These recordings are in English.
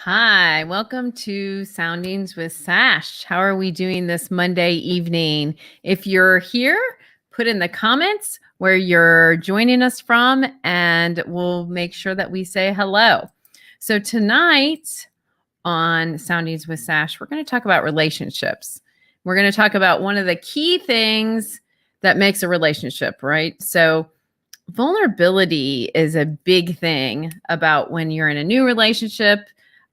Hi, welcome to Soundings with Sash. How are we doing this Monday evening? If you're here, put in the comments where you're joining us from, and we'll make sure that we say hello. So tonight on Soundings with Sash, we're going to talk about relationships. We're going to talk about one of the key things that makes a relationship, right? So vulnerability is a big thing about when you're in a new relationship,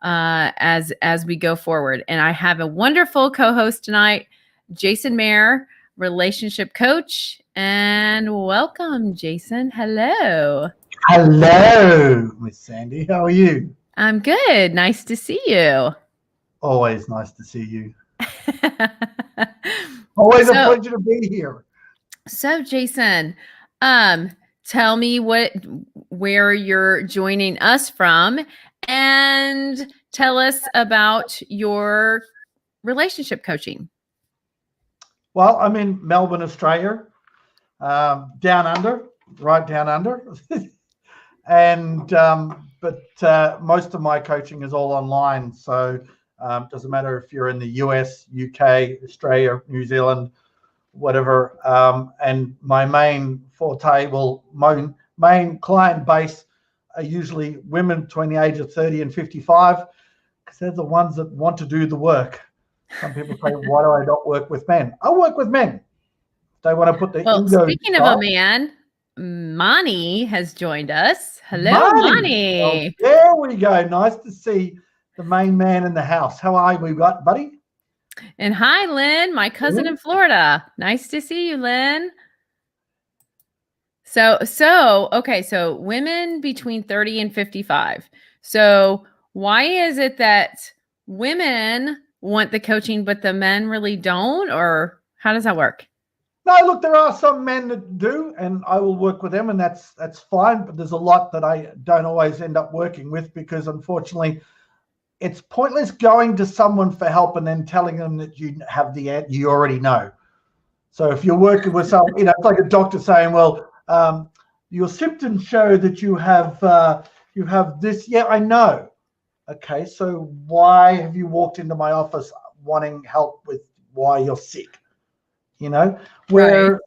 as we go forward. And I have a wonderful co-host tonight, Jayson Mair, relationship coach. And welcome, Jayson. Hello. Hello, Miss Sandy. How are you? I'm good. Nice to see you. Always nice to see you. Always a pleasure to be here. So, Jayson, tell me where you're joining us from, and tell us about your relationship coaching. Well, I'm in Melbourne, Australia, down under, right down under. And but most of my coaching is all online. So it doesn't matter if you're in the US, UK, Australia, New Zealand, whatever. And my main forte, my main client base are usually women between the age of 30 and 55, because they're the ones that want to do the work. Some people say, why do I not work with men? I work with men. They want to put the ego. Speaking of a man, Mani has joined us. Hello, Mani. Oh, there we go. Nice to see the main man in the house. How are we, buddy? And hi, Lynn, my cousin in Florida. Nice to see you, Lynn. So women between 30 and 55. So why is it that women want the coaching, but the men really don't? Or how does that work? No, look, there are some men that do, and I will work with them, and that's fine. But there's a lot that I don't always end up working with, because unfortunately, it's pointless going to someone for help and then telling them that you have the answer you already know. So if you're working with someone, it's like a doctor saying, well, your symptoms show that you have this. Yeah, I know. Okay, so why have you walked into my office wanting help with why you're sick? Where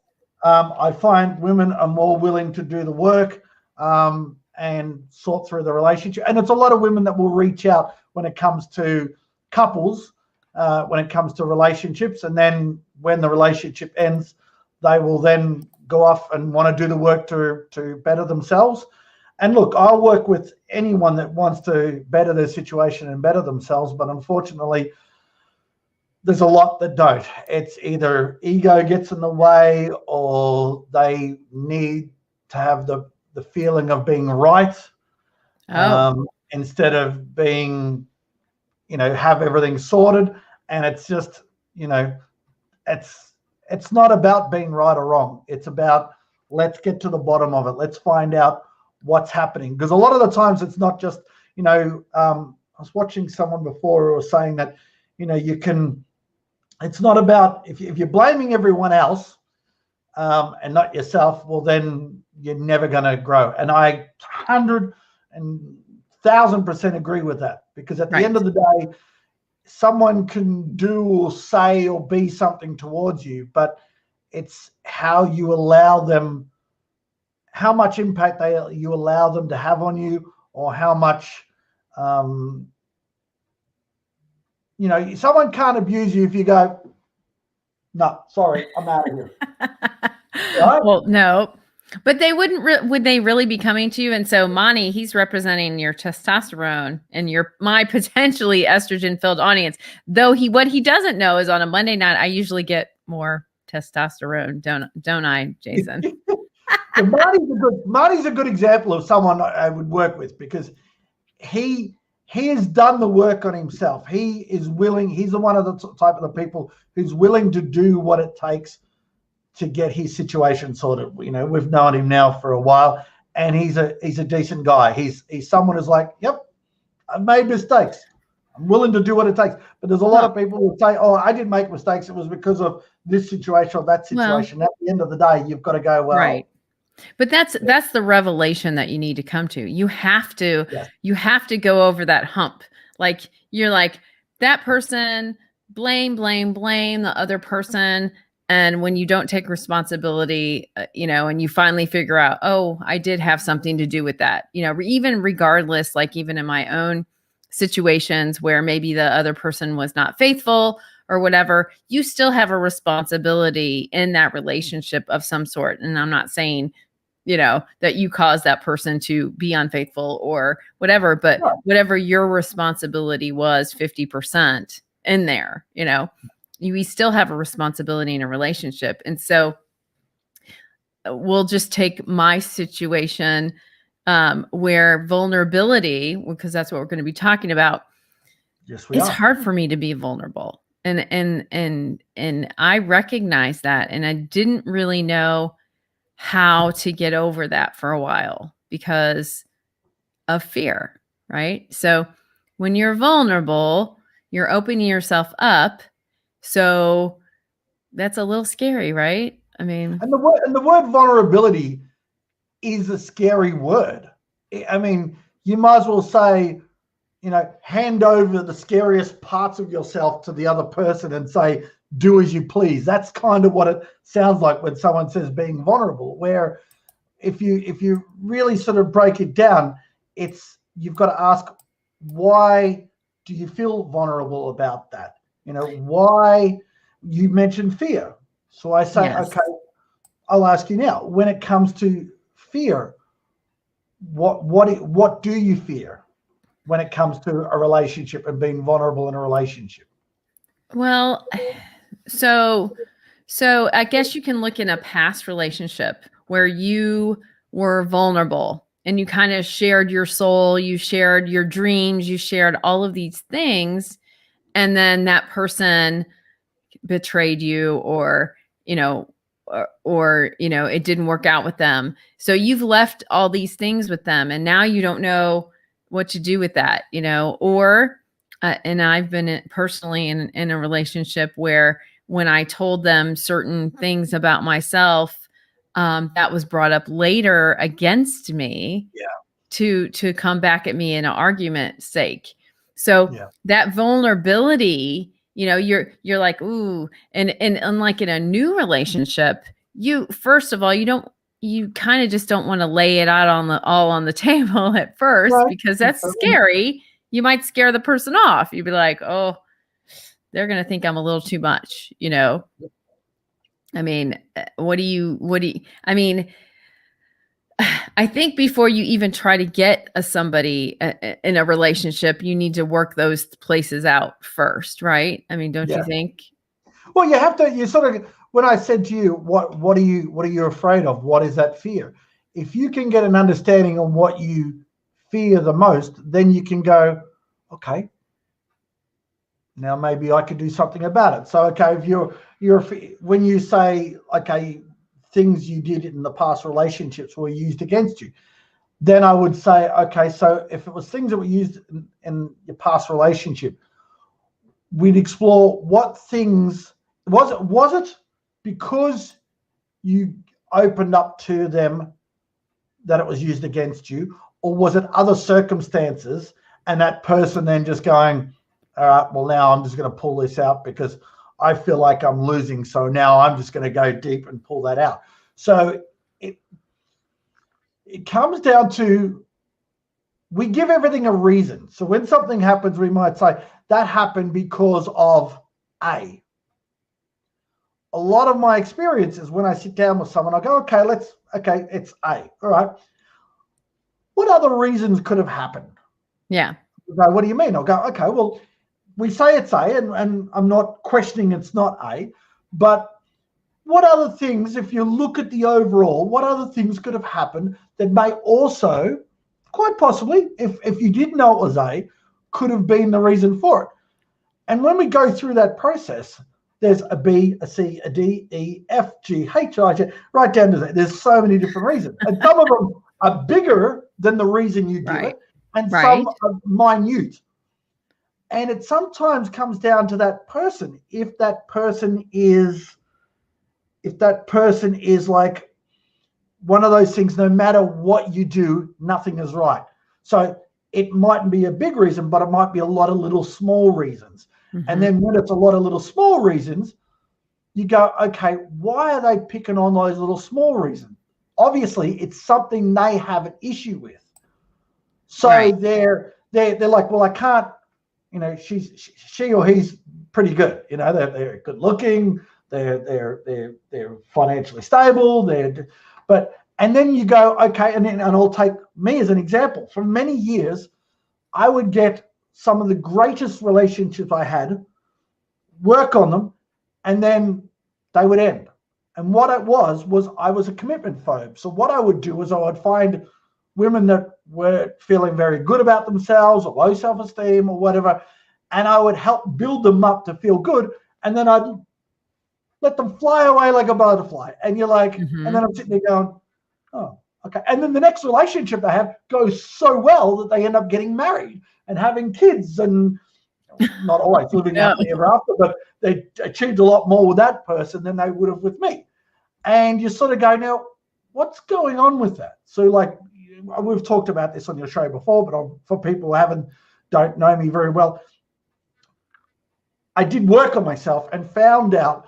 I find women are more willing to do the work and sort through the relationship. And it's a lot of women that will reach out when it comes to couples, when it comes to relationships. And then when the relationship ends, they will then go off and want to do the work to better themselves. And look, I'll work with anyone that wants to better their situation and better themselves. But unfortunately, there's a lot that don't. It's either ego gets in the way, or they need to have the feeling of being right, instead of being, have everything sorted. And it's just, it's not about being right or wrong. It's about, let's get to the bottom of it. Let's find out what's happening. Because a lot of the times it's not just, I was watching someone before who was saying that, it's not about, if you're blaming everyone else and not yourself, well, then you're never going to grow. And I 100,000% agree with that, because at the end of the day, someone can do or say or be something towards you, but it's how you allow them, how much impact you allow them to have on you, or how much, someone can't abuse you if you go, no, sorry, I'm out of here. Right? Well, no, but they wouldn't. Would they really be coming to you? And so, Mani, he's representing your testosterone and my potentially estrogen-filled audience. Though what he doesn't know is on a Monday night, I usually get more testosterone, don't I, Jayson? Marty's a good example of someone I would work with, because he has done the work on himself. He is willing. He's one of the type of the people who's willing to do what it takes to get his situation sorted. We've known him now for a while, and he's a decent guy. He's someone who's like, yep, I've made mistakes. I'm willing to do what it takes. But there's a lot of people who say, oh, I didn't make mistakes. It was because of this situation or that situation. At the end of the day, you've got to go, well, right. But that's the revelation that you need to come to. You have to go over that hump. Like you're like that person, blame the other person. And when you don't take responsibility, and you finally figure out, oh, I did have something to do with that, even regardless, like even in my own situations where maybe the other person was not faithful or whatever, you still have a responsibility in that relationship of some sort. And I'm not saying, that you caused that person to be unfaithful or whatever, but whatever your responsibility was, 50% in there, we still have a responsibility in a relationship. And so we'll just take my situation where vulnerability, because that's what we're going to be talking about. Yes, we it's are. hard for me to be vulnerable. And I recognize that. And I didn't really know how to get over that for a while because of fear, right? So when you're vulnerable, you're opening yourself up. So that's a little scary, right? I mean, and the word vulnerability is a scary word. I mean, you might as well say, hand over the scariest parts of yourself to the other person and say, do as you please. That's kind of what it sounds like when someone says being vulnerable, where if you really sort of break it down, you've got to ask, why do you feel vulnerable about that? Why? You mentioned fear. So I say, yes. okay, I'll ask you now, when it comes to fear, what do you fear when it comes to a relationship and being vulnerable in a relationship? Well, so I guess you can look in a past relationship where you were vulnerable and you kind of shared your soul, you shared your dreams, you shared all of these things. And then that person betrayed you or, it didn't work out with them. So you've left all these things with them and now you don't know what to do with that, and I've been personally in a relationship where when I told them certain things about myself, that was brought up later against me to come back at me in an argument sake. So that vulnerability, you're like, ooh, and unlike in a new relationship, first of all, you kind of just don't want to lay it out all on the table at first because that's scary. You might scare the person off. You'd be like, oh, they're going to think I'm a little too much, I mean, I mean, I think before you even try to get somebody in a relationship, you need to work those places out first, right? I mean, don't you think? Well, you have to, when I said to you, what are you afraid of? What is that fear? If you can get an understanding on what you fear the most, then you can go, okay, now maybe I could do something about it. So, okay, if when you say, okay, things you did in the past relationships were used against you, then I would say, okay, so if it was things that were used in your past relationship, we'd explore what things was it because you opened up to them that it was used against you, or was it other circumstances and that person then just going, all right, well, now I'm just going to pull this out because I feel like I'm losing, so now I'm just going to go deep and pull that out. So it comes down to, we give everything a reason. So when something happens, we might say that happened because of A. A lot of my experiences when I sit down with someone, I go, okay, it's A. All right. What other reasons could have happened? Yeah. Go, what do you mean? I'll go, okay, well, we say it's A, and I'm not questioning it's not A, but what other things, if you look at the overall, what other things could have happened that may also, quite possibly, if you did know it was A, could have been the reason for it? And when we go through that process, there's a B, a C, a D, E, F, G, H, I, J, right down to Z. There's so many different reasons. And some of them are bigger than the reason you give it, and some are minute. And it sometimes comes down to that person. If that person is like one of those things, no matter what you do, nothing is right. So it mightn't be a big reason, but it might be a lot of little small reasons. Mm-hmm. And then when it's a lot of little small reasons, you go, okay, why are they picking on those little small reasons? Obviously, it's something they have an issue with. So right. they're like, well, I can't, she or he's pretty good. They're good looking, they're financially stable, and then you go, okay, and I'll take me as an example. For many years, I would get some of the greatest relationships I had, work on them, and then they would end. And what it was I was a commitment phobe. So what I would do is I would find women that were feeling very good about themselves or low self-esteem or whatever, and I would help build them up to feel good, and then I'd let them fly away like a butterfly. And you're like, Mm-hmm. and then I'm sitting there going, oh, okay. And then the next relationship they have goes so well that they end up getting married and having kids, and not always living happily ever after, but they achieved a lot more with that person than they would have with me. And you sort of go, now, what's going on with that? So like, we've talked about this on your show before, but for people who don't know me very well, I did work on myself and found out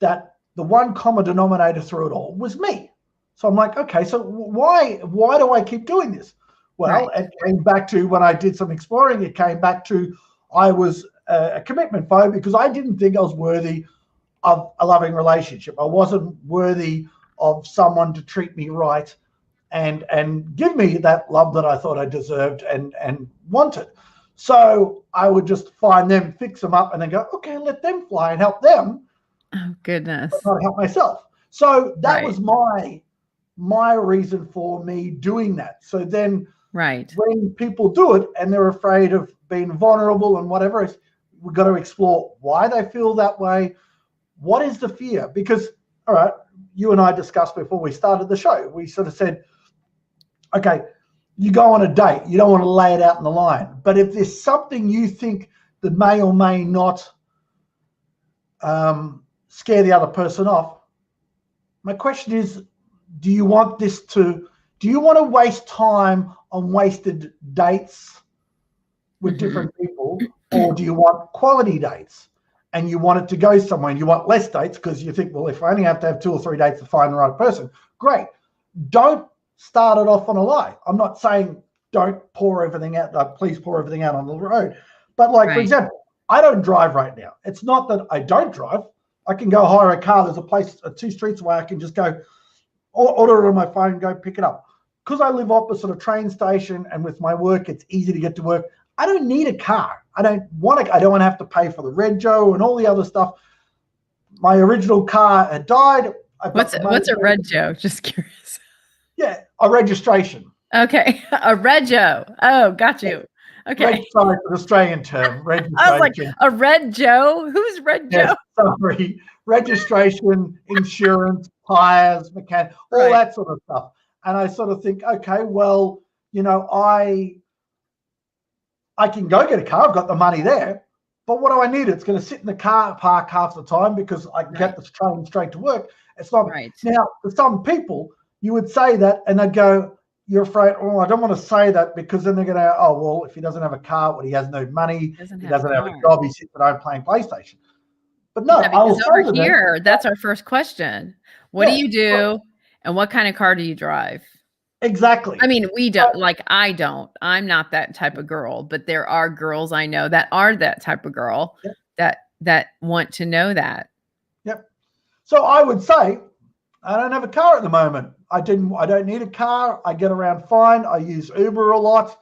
that the one common denominator through it all was me. So I'm like, okay, so why do I keep doing this? Well, It came back to, when I did some exploring, it came back to, I was a commitment phobe because I didn't think I was worthy of a loving relationship. I wasn't worthy of someone to treat me right and give me that love that I thought I deserved and wanted. So I would just find them, fix them up, and then go, okay, let them fly and help them. Oh, goodness. But not help myself. So that was my reason for me doing that. So then when people do it and they're afraid of being vulnerable and whatever, we've got to explore why they feel that way. What is the fear? Because, all right, you and I discussed before we started the show, we sort of said, okay, you go on a date, you don't want to lay it out in the line. But if there's something you think that may or may not scare the other person off, my question is, do you want to waste time on wasted dates with different people, or do you want quality dates and you want it to go somewhere, and you want less dates because you think, well, if I only have to have 2 or 3 dates to find the right person, great. Don't start it off on a lie. I'm not saying don't pour everything out, please pour everything out on the road. But for example, I don't drive right now. It's not that I don't drive. I can go hire a car. There's a place 2 streets away. I can just go order it on my phone and go pick it up. Because I live opposite a train station, and with my work, it's easy to get to work. I don't need a car. I don't want to have to pay for the rego and all the other stuff. My original car had died. What's a rego? Just curious. Yeah, a registration. Okay, a rego. Oh, got you. Okay. Sorry for the Australian term. Registration. I was like, a Red Joe? Who's Red Joe? Sorry. Registration, insurance, tires, mechanic, all that sort of stuff. And I sort of think, okay, well, I can go get a car. I've got the money there. But what do I need? It's going to sit in the car park half the time because I can get the train straight to work. It's not. Now, for some people, you would say that and they'd go, you're afraid, I don't want to say that because then they're going to, well, if he doesn't have a car, he has no money, he doesn't have a job, he sits at home playing PlayStation. But no, I will say over here, that's our first question. What do you do and what kind of car do you drive? Exactly. I mean, we don't, I don't. I'm not that type of girl, but there are girls I know that are that type of girl that want to know that. Yep. So I would say I don't have a car at the moment. I don't need a car. I get around fine. I use Uber a lot.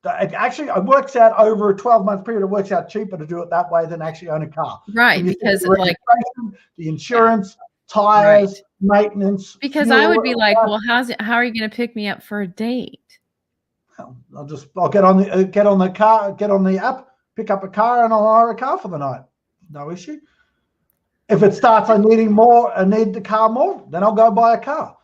Actually, it works out over a 12-month period. It works out cheaper to do it that way than actually own a car. Right, because the insurance, tires, maintenance. Because I would be like, well, how are you going to pick me up for a date? Well, I'll get on the app, pick up a car, and I'll hire a car for the night. No issue. If it starts I need the car more, then I'll go buy a car.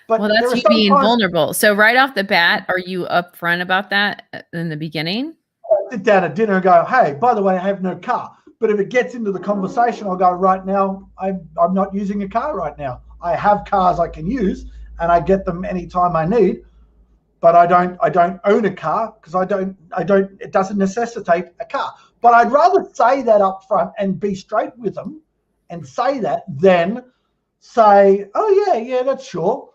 But that's you being vulnerable. So right off the bat, are you upfront about that in the beginning? I'll sit down at dinner and go, hey, by the way, I have no car. But if it gets into the conversation, I'll go, right now, I'm not using a car right now. I have cars I can use, and I get them anytime I need. but I don't own a car because it doesn't necessitate a car. But I'd rather say that up front and be straight with them and say that than say, oh yeah, that's sure.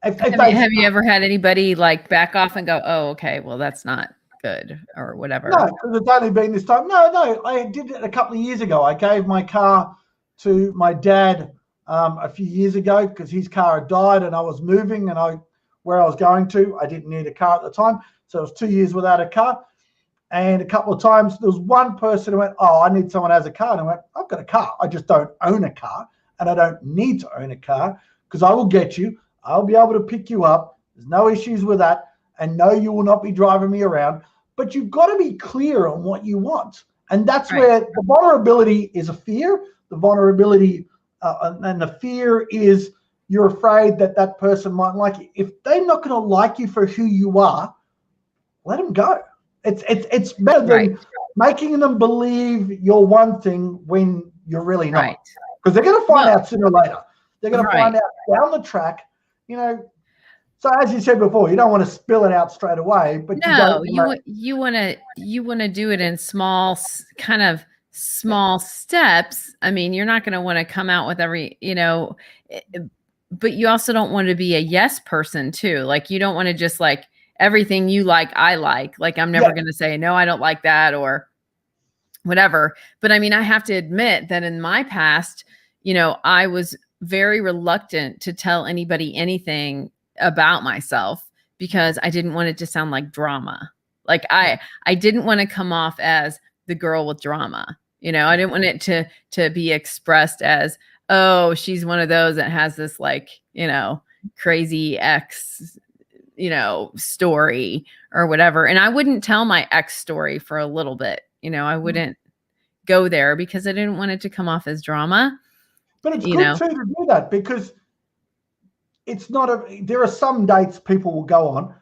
Have you ever had anybody like back off and go, oh, okay, well, that's not good or whatever? No, because it's only been this time. No, I did it a couple of years ago. I gave my car to my dad a few years ago because his car had died and I was moving and where I was going to, I didn't need a car at the time. So it was 2 years without a car. And a couple of times there was one person who went, oh, I need someone who has a car. And I went, I've got a car. I just don't own a car and I don't need to own a car because I will get you. I'll be able to pick you up. There's no issues with that. And no, you will not be driving me around. But you've got to be clear on what you want. And that's where the vulnerability is a fear. The vulnerability and the fear is you're afraid that person might like you. If they're not going to like you for who you are, let them go. It's better than making them believe you're one thing when you're really not. Because they're going to find out sooner or later. They're going to find out down the track, So as you said before, you don't want to spill it out straight away, but you want to do it in small steps. I mean, you're not going to want to come out with every, but you also don't want to be a yes person too. Like you don't want to just like everything you like, I like I'm never going to say, no, I don't like that or whatever. But I mean, I have to admit that in my past, I was very reluctant to tell anybody anything about myself because I didn't want it to sound like drama. Like I didn't want to come off as the girl with drama. I didn't want it to be expressed as, oh, she's one of those that has this like, crazy ex, story or whatever. And I wouldn't tell my ex story for a little bit. I wouldn't go there because I didn't want it to come off as drama. But it's good too to do that because it's not there are some dates people will go on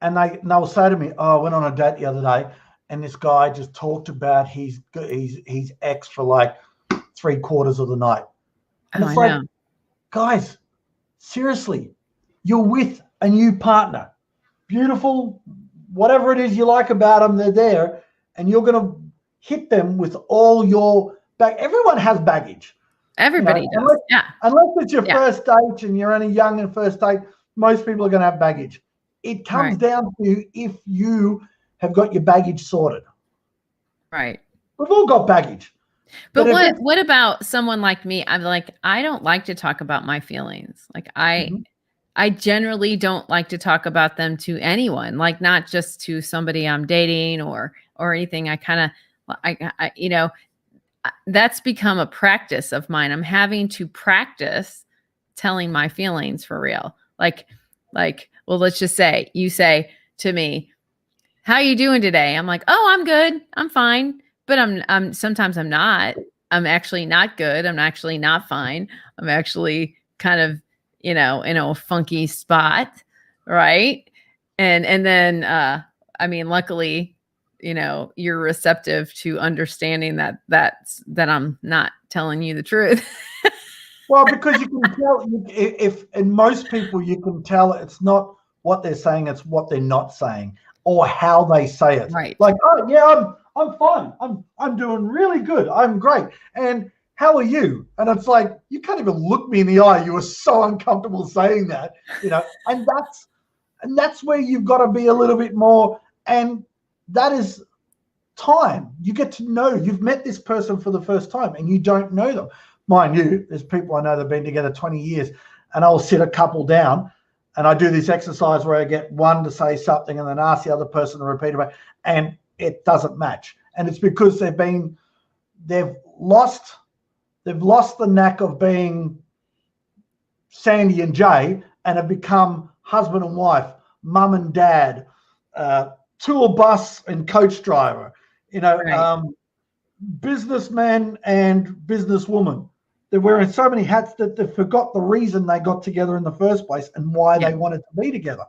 and they'll say to me, oh, I went on a date the other day and this guy just talked about his ex for like 3/4 of the night. And it's like, guys, seriously, you're with a new partner. Beautiful, whatever it is you like about them, they're there. And you're going to hit them with all your Everyone has baggage. Everybody does. Unless it's your first date and you're only young and first date, most people are going to have baggage. It comes down to if you have got your baggage sorted. Right. We've all got baggage. But what about someone like me? I'm like, I don't like to talk about my feelings. Like I generally don't like to talk about them to anyone, like not just to somebody I'm dating or anything. I that's become a practice of mine. I'm having to practice telling my feelings for real. Like, well, let's just say you say to me, how are you doing today? I'm like, oh, I'm good. I'm fine. But I'm sometimes I'm not. I'm actually not good. I'm actually not fine. I'm actually kind of, in a funky spot. Right. And then, luckily, you're receptive to understanding that I'm not telling you the truth. Well, because you can tell if in most people, you can tell it's not what they're saying, it's what they're not saying or how they say it. Right. Like, oh yeah, I'm fine. I'm doing really good. I'm great. And how are you? And it's like, you can't even look me in the eye. You were so uncomfortable saying that, and that's where you've got to be a little bit more. And that is time. You get to know, you've met this person for the first time and you don't know them. Mind you, there's people I know that have been together 20 years and I'll sit a couple down and I do this exercise where I get one to say something and then ask the other person to repeat it, and it doesn't match. And it's because they've lost the knack of being Sandy and Jay and have become husband and wife, mum and dad, tour bus and coach driver, businessman and businesswoman. They're wearing so many hats that they forgot the reason they got together in the first place and why they wanted to be together.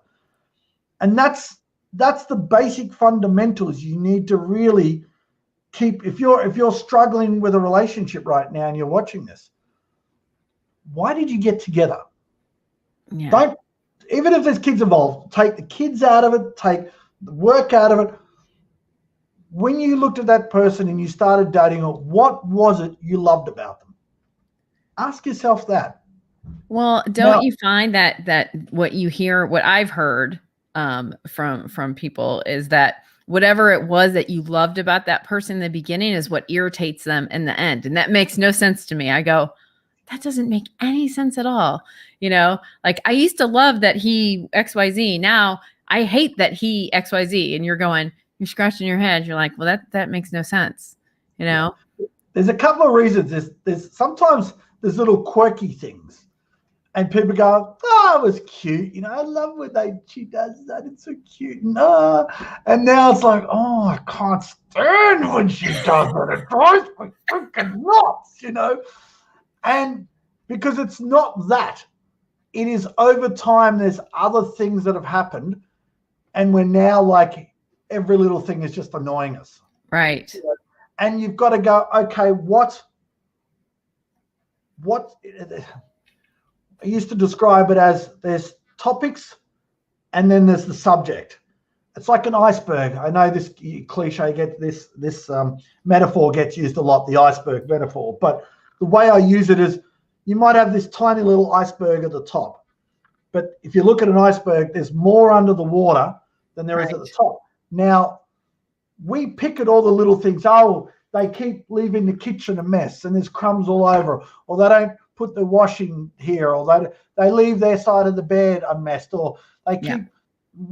And that's the basic fundamentals you need to really keep. If you're struggling with a relationship right now and you're watching this, why did you get together? Yeah. even if there's kids involved, take the kids out of it, take the work out of it. When you looked at that person and you started dating her, what was it you loved about them? Ask yourself that. Well, don't you find that what you hear, what I've heard from people is that whatever it was that you loved about that person in the beginning is what irritates them in the end. And that makes no sense to me. I go, that doesn't make any sense at all. Like I used to love that he XYZ. Now I hate that he XYZ. And you're scratching your head. You're like, well, that makes no sense. There's a couple of reasons. There's sometimes there's little quirky things. And people go, oh, it was cute. I love when she does that. It's so cute. No. And now it's like, oh, I can't stand when she does it. It drives me freaking nuts, And because it's not that. It is over time, there's other things that have happened. And we're now like, every little thing is just annoying us. Right. And you've got to go, okay, what I used to describe it as there's topics and then there's the subject. It's like an iceberg. I know this cliche this metaphor gets used a lot, the iceberg metaphor. But the way I use it is you might have this tiny little iceberg at the top. But if you look at an iceberg, there's more under the water than there is at the top. Now, we pick at all the little things. Oh, they keep leaving the kitchen a mess and there's crumbs all over, or they don't put the washing here, or they leave their side of the bed unmessed, or they keep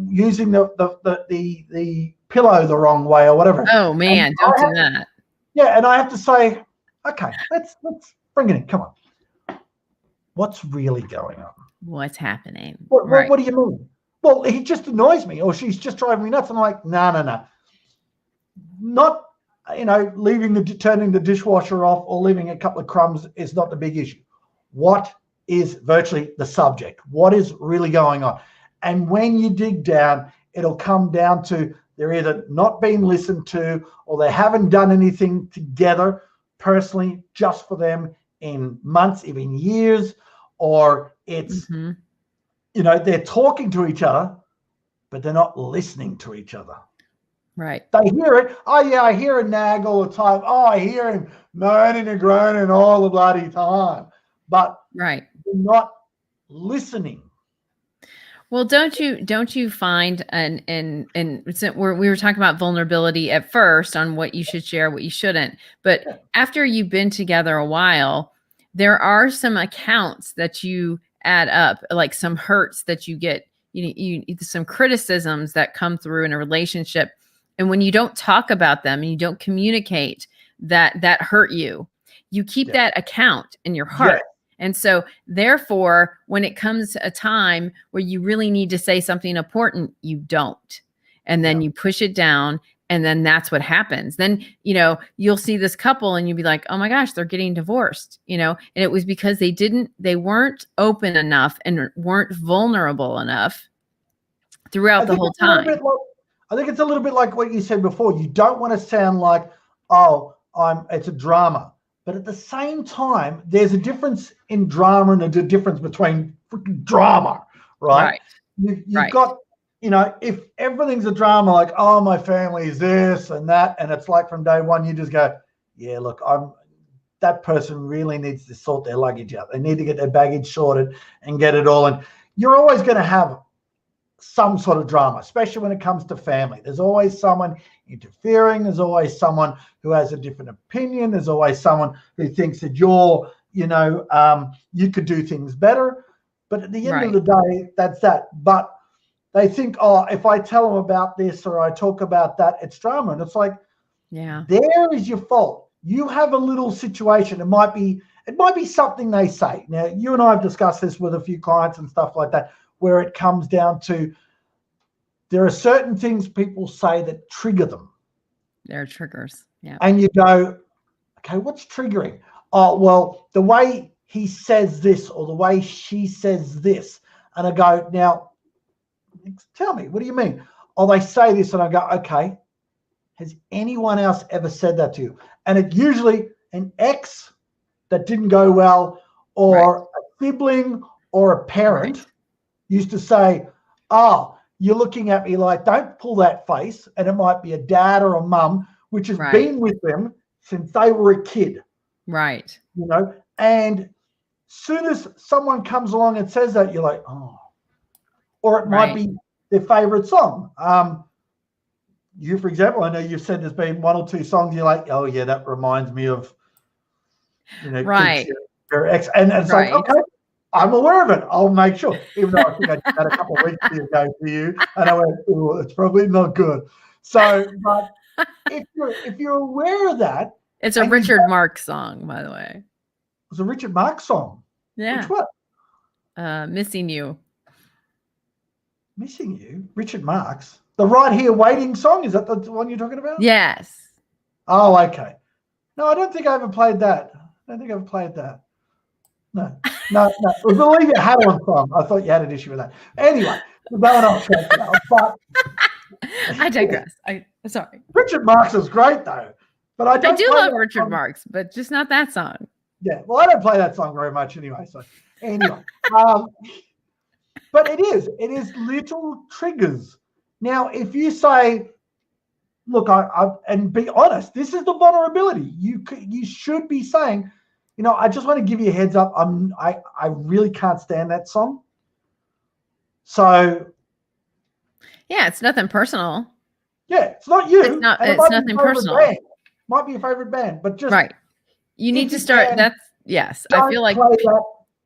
using the pillow the wrong way or whatever. Oh man, don't do that. Yeah, and I have to say, okay, let's bring it in. Come on. What's really going on? What's happening? What do you mean? Well, he just annoys me, or she's just driving me nuts. And I'm like, no. Not, turning the dishwasher off or leaving a couple of crumbs is not the big issue. What is virtually the subject? What is really going on? And when you dig down, it'll come down to they're either not being listened to, or they haven't done anything together personally just for them in months, even years, or it's, they're talking to each other, but they're not listening to each other. Right. They hear it. Oh, yeah, I hear a nag all the time. Oh, I hear him moaning and groaning all the bloody time. But they're not listening. Well, don't you find and we were talking about vulnerability at first on what you should share, what you shouldn't. But after you've been together a while, there are some accounts that you add up, like some hurts that you get, some criticisms that come through in a relationship. And when you don't talk about them and you don't communicate that hurt you keep that account in your heart. Yeah. And so therefore, when it comes to a time where you really need to say something important, you don't. And then you push it down, and then that's what happens. Then, you'll see this couple and you'll be like, oh my gosh, they're getting divorced, and it was because they weren't open enough and weren't vulnerable enough throughout the whole time. I think it's a little bit like what you said before. You don't want to sound like, it's a drama. But at the same time, there's a difference in drama and a difference between freaking drama, right? You've got, if everything's a drama, like, oh, my family is this and that, and it's like from day one, you just go, yeah, look, that person really needs to sort their luggage out. They need to get their baggage sorted and get it all. And you're always going to have some sort of drama, especially when it comes to family. There's always someone interfering. There's always someone who has a different opinion. There's always someone who thinks that you could do things better. But at the end of the day, that's that. But they think, if I tell them about this or I talk about that, it's drama. And it's like, there is your fault. You have a little situation. It might be something they say. Now, you and I have discussed this with a few clients and stuff like that, where it comes down to there are certain things people say that trigger them. They're triggers. Yeah. And you go, okay, what's triggering? Oh, well, the way he says this or the way she says this. And I go, now, tell me, what do you mean? Oh, they say this. And I go, okay, has anyone else ever said that to you? And it's usually an ex that didn't go well, or a sibling or a parent. used to say, oh, you're looking at me like, don't pull that face. And it might be a dad or a mum, which has been with them since they were a kid. Right. And soon as someone comes along and says that, you're like, oh. Or it might be their favorite song. You, for example, I know you've said there's been one or two songs you're like, oh, yeah, that reminds me of, right. Your ex. And it's like, okay, I'm aware of it. I'll make sure. Even though I think I did that a couple of weeks ago for you. And I went, oh, it's probably not good. So, but if you're aware of that. It's a Richard Marx song, by the way. It was a Richard Marx song. Yeah. Which one? Missing You. Missing You? Richard Marx? The Right Here Waiting song? Is that the one you're talking about? Yes. Oh, okay. No, I don't think I ever played that. I don't think I've played that. No. It was the Leave Your Hat On song. I thought you had an issue with that. Anyway, we're going off track now. But I digress. Sorry. Richard Marx is great, though. But I do love Richard Marx, but just not that song. Yeah, well, I don't play that song very much anyway. So anyway, but it is little triggers. Now, if you say, look, and be honest, this is the vulnerability. You should be saying, I just want to give you a heads up. I really can't stand that song. So yeah, it's nothing personal. Yeah, it's not you. It's nothing personal. Band. Might be a favorite band, but just You need to start. I feel like play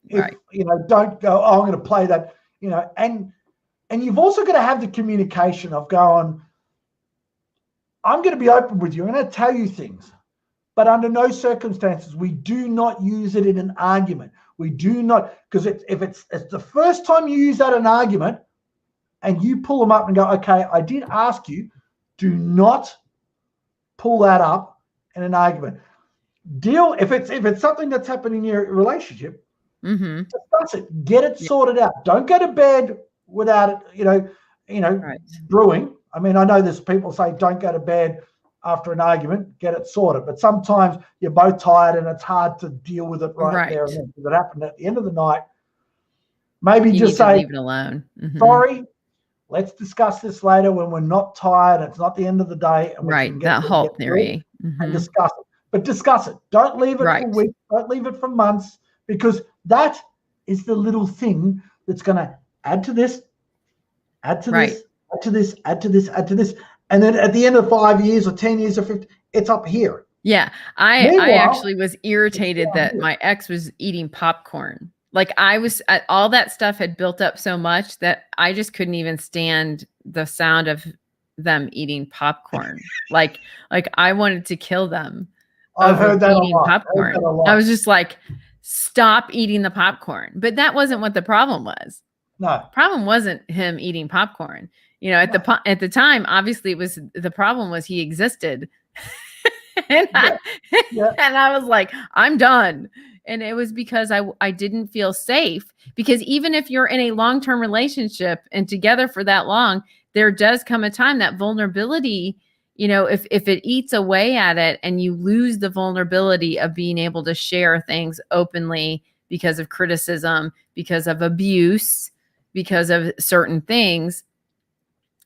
that don't go, oh, I'm going to play that. And you've also got to have the communication of going, I'm going to be open with you. I'm going to tell you things, but under no circumstances, we do not use it in an argument. We do not, because if it's the first time you use that in an argument and you pull them up and go, okay, I did ask you, do not pull that up in an argument. If it's something that's happened in your relationship, discuss it, get it sorted out. Don't go to bed without it, brewing. I mean, I know there's people say don't go to bed after an argument, get it sorted. But sometimes you're both tired and it's hard to deal with it right there and then. If it happened at the end of the night, maybe you just say, leave it alone. Sorry, let's discuss this later when we're not tired. It's not the end of the day. And we can get that halt theory. And discuss it. But discuss it. Don't leave it for weeks. Don't leave it for months, because that is the little thing that's going to add to this, add to this, add to this, add to this, add to this. And then at the end of 5 years or 10 years or 50, it's up here. Yeah. I actually was irritated that my ex was eating popcorn. Like all that stuff had built up so much that I just couldn't even stand the sound of them eating popcorn. like I wanted to kill them. I've heard that eating popcorn. I was just like, stop eating the popcorn. But that wasn't what the problem was. No. The problem wasn't him eating popcorn. At the time, obviously the problem was he existed. and I was like, I'm done. And it was because I didn't feel safe, because even if you're in a long-term relationship and together for that long, there does come a time that vulnerability, if it eats away at it and you lose the vulnerability of being able to share things openly because of criticism, because of abuse, because of certain things,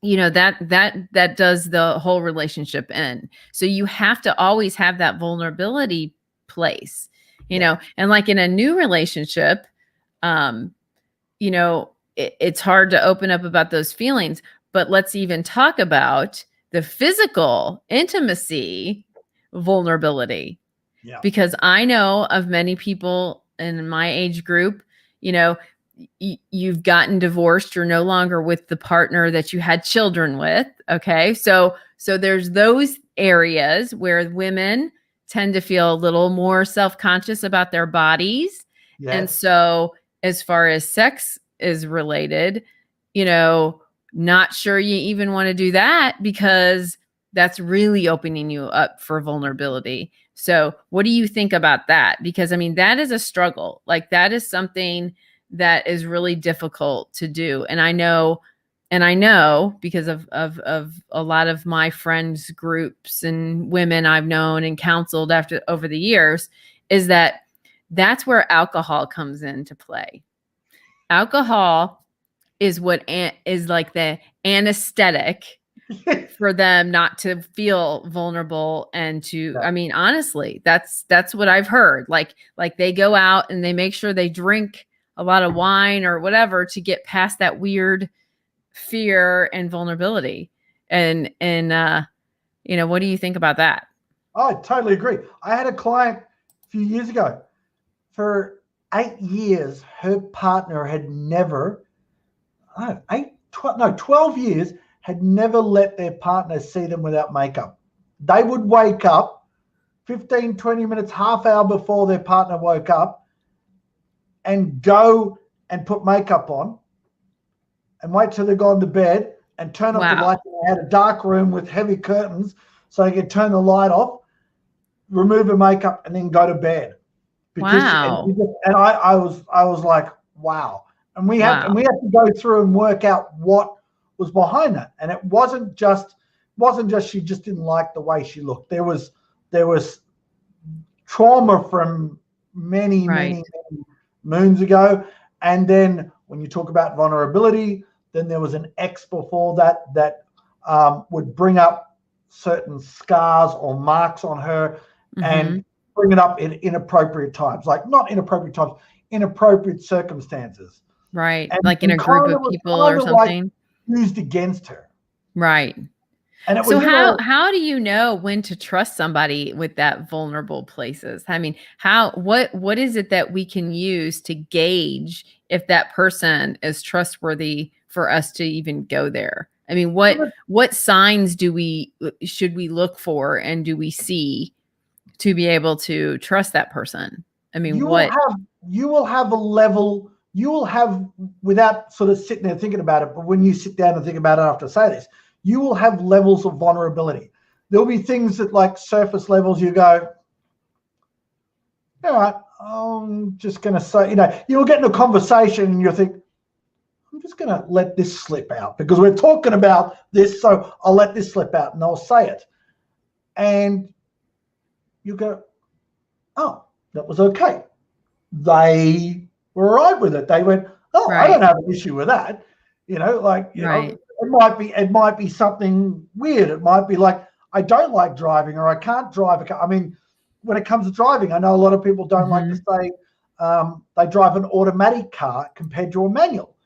that does the whole relationship end. So you have to always have that vulnerability place, and like in a new relationship, it's hard to open up about those feelings, but let's even talk about the physical intimacy vulnerability, because I know of many people in my age group, you've gotten divorced, you're no longer with the partner that you had children with. Okay. So there's those areas where women tend to feel a little more self-conscious about their bodies. Yes. And so as far as sex is related, not sure you even want to do that, because that's really opening you up for vulnerability. So what do you think about that? Because that is a struggle. Like, that is something that is really difficult to do. And I know because of a lot of my friends groups and women I've known and counseled over the years, is that's where alcohol comes into play. Alcohol is what is like the anesthetic for them not to feel vulnerable and to, I mean, honestly, that's what I've heard. Like they go out and they make sure they drink a lot of wine or whatever to get past that weird fear and vulnerability. And what do you think about that? I totally agree. I had a client a few years ago. For 8 years, her partner had never, 12 years, had never let their partner see them without makeup. They would wake up 15, 20 minutes, half hour before their partner woke up and go and put makeup on and wait till they've gone to bed and turn off the light. They had a dark room with heavy curtains so they could turn the light off, remove the makeup, and then go to bed. Because, and I was like, wow. And we had to go through and work out what was behind that. And it wasn't just she just didn't like the way she looked. There was trauma from many moons ago. And then when you talk about vulnerability, then there was an ex before that would bring up certain scars or marks on her and bring it up in inappropriate times, like not inappropriate times, inappropriate circumstances. Right. And like in a group of people or something. Like used against her. Right. And it so was how do you know when to trust somebody with that vulnerable places? I mean, what is it that we can use to gauge if that person is trustworthy for us to even go there? I mean, what signs should we look for and do we see to be able to trust that person? I mean, you will have a level, you will have, without sort of sitting there thinking about it, but when you sit down and think about it after I say this, you will have levels of vulnerability. There'll be things that, like surface levels, you go, all right, I'm just going to say, you'll get in a conversation and you'll think, I'm just going to let this slip out because we're talking about this, so I'll let this slip out and I'll say it. And you go, oh, that was okay. They were all right with it. They went, oh, I don't have an issue with that. It might be something weird. It might be like, I don't like driving or I can't drive a car. I mean, when it comes to driving, I know a lot of people don't like to say they drive an automatic car compared to a manual.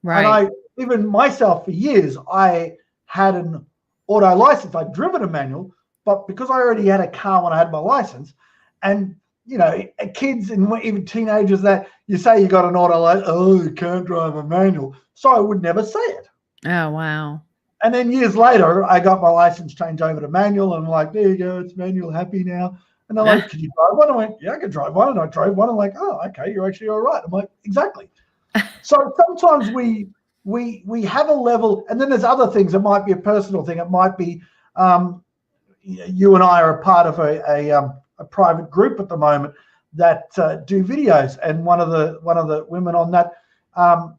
Right. And even myself for years, I had an auto license. I'd driven a manual, but because I already had a car when I had my license, and kids and even teenagers that you say you got an auto license, oh, you can't drive a manual. So I would never say it. Oh, wow. And then years later, I got my license changed over to manual and I'm like, there you go, it's manual, happy now. And they're like, can you drive one? I went, yeah, I can drive one. And I drove one. I'm like, oh, okay, you're actually all right. I'm like, exactly. So sometimes we have a level, and then there's other things. It might be a personal thing. It might be you and I are a part of a private group at the moment that do videos. And one of the women on that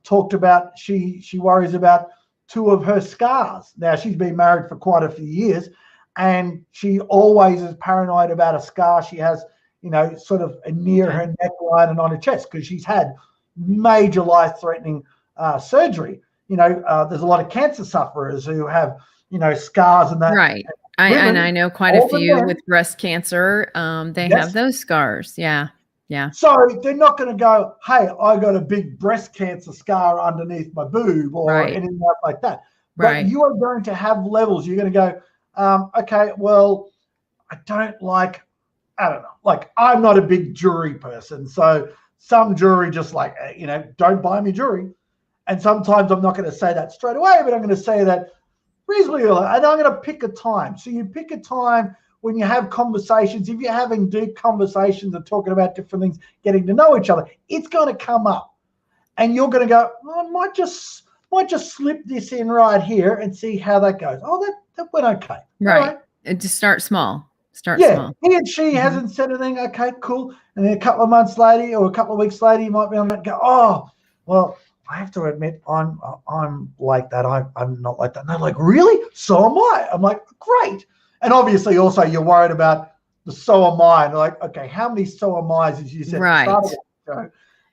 talked about she worries about 2 of her scars. Now, she's been married for quite a few years, and she always is paranoid about a scar she has, sort of near her neckline and on her chest because she's had major life-threatening surgery. There's a lot of cancer sufferers who have, scars and that. Right. I know quite a few with breast cancer. They have those scars. Yeah. Yeah. So they're not going to go, hey, I got a big breast cancer scar underneath my boob or anything like that. But you are going to have levels. You're going to go, okay, well, I don't know. Like I'm not a big jewelry person. So some jewelry just like, don't buy me jewelry. And sometimes I'm not going to say that straight away, but I'm going to say that reasonably early. And I'm going to pick a time. So you pick a time when you have conversations. If you're having deep conversations and talking about different things, getting to know each other, it's going to come up. And you're going to go, I might just slip this in right here and see how that goes. Oh, that went okay. Right. And just start small. Small. He and she hasn't said anything. Okay, cool. And then a couple of months later or a couple of weeks later, you might be on that and go, oh, well, I have to admit, I'm like that. I'm not like that. And they're like, really? So am I. I'm like, great. And obviously, also, you're worried about the so am I. And they're like, okay, how many so am I's as you said? Right.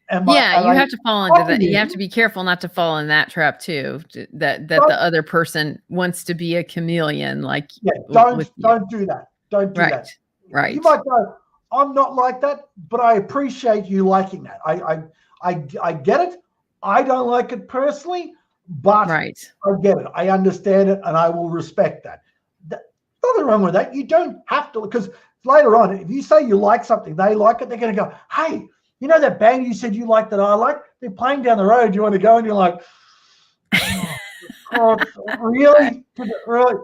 Am I, Yeah, am you I have to fall into that. copying? You have to be careful not to fall in that trap too. That the other person wants to be a chameleon, like with you. Don't do that. Don't do that. Right. You might go, I'm not like that, but I appreciate you liking that. I get it. I don't like it personally, but Right. I get it. I understand it, and I will respect that. Nothing wrong with that. You don't have to, because later on, if you say you like something, they like it, they're going to go, hey, you know that band you said you liked that I like? They're playing down the road. You want to go? And you're like, oh, really? Really?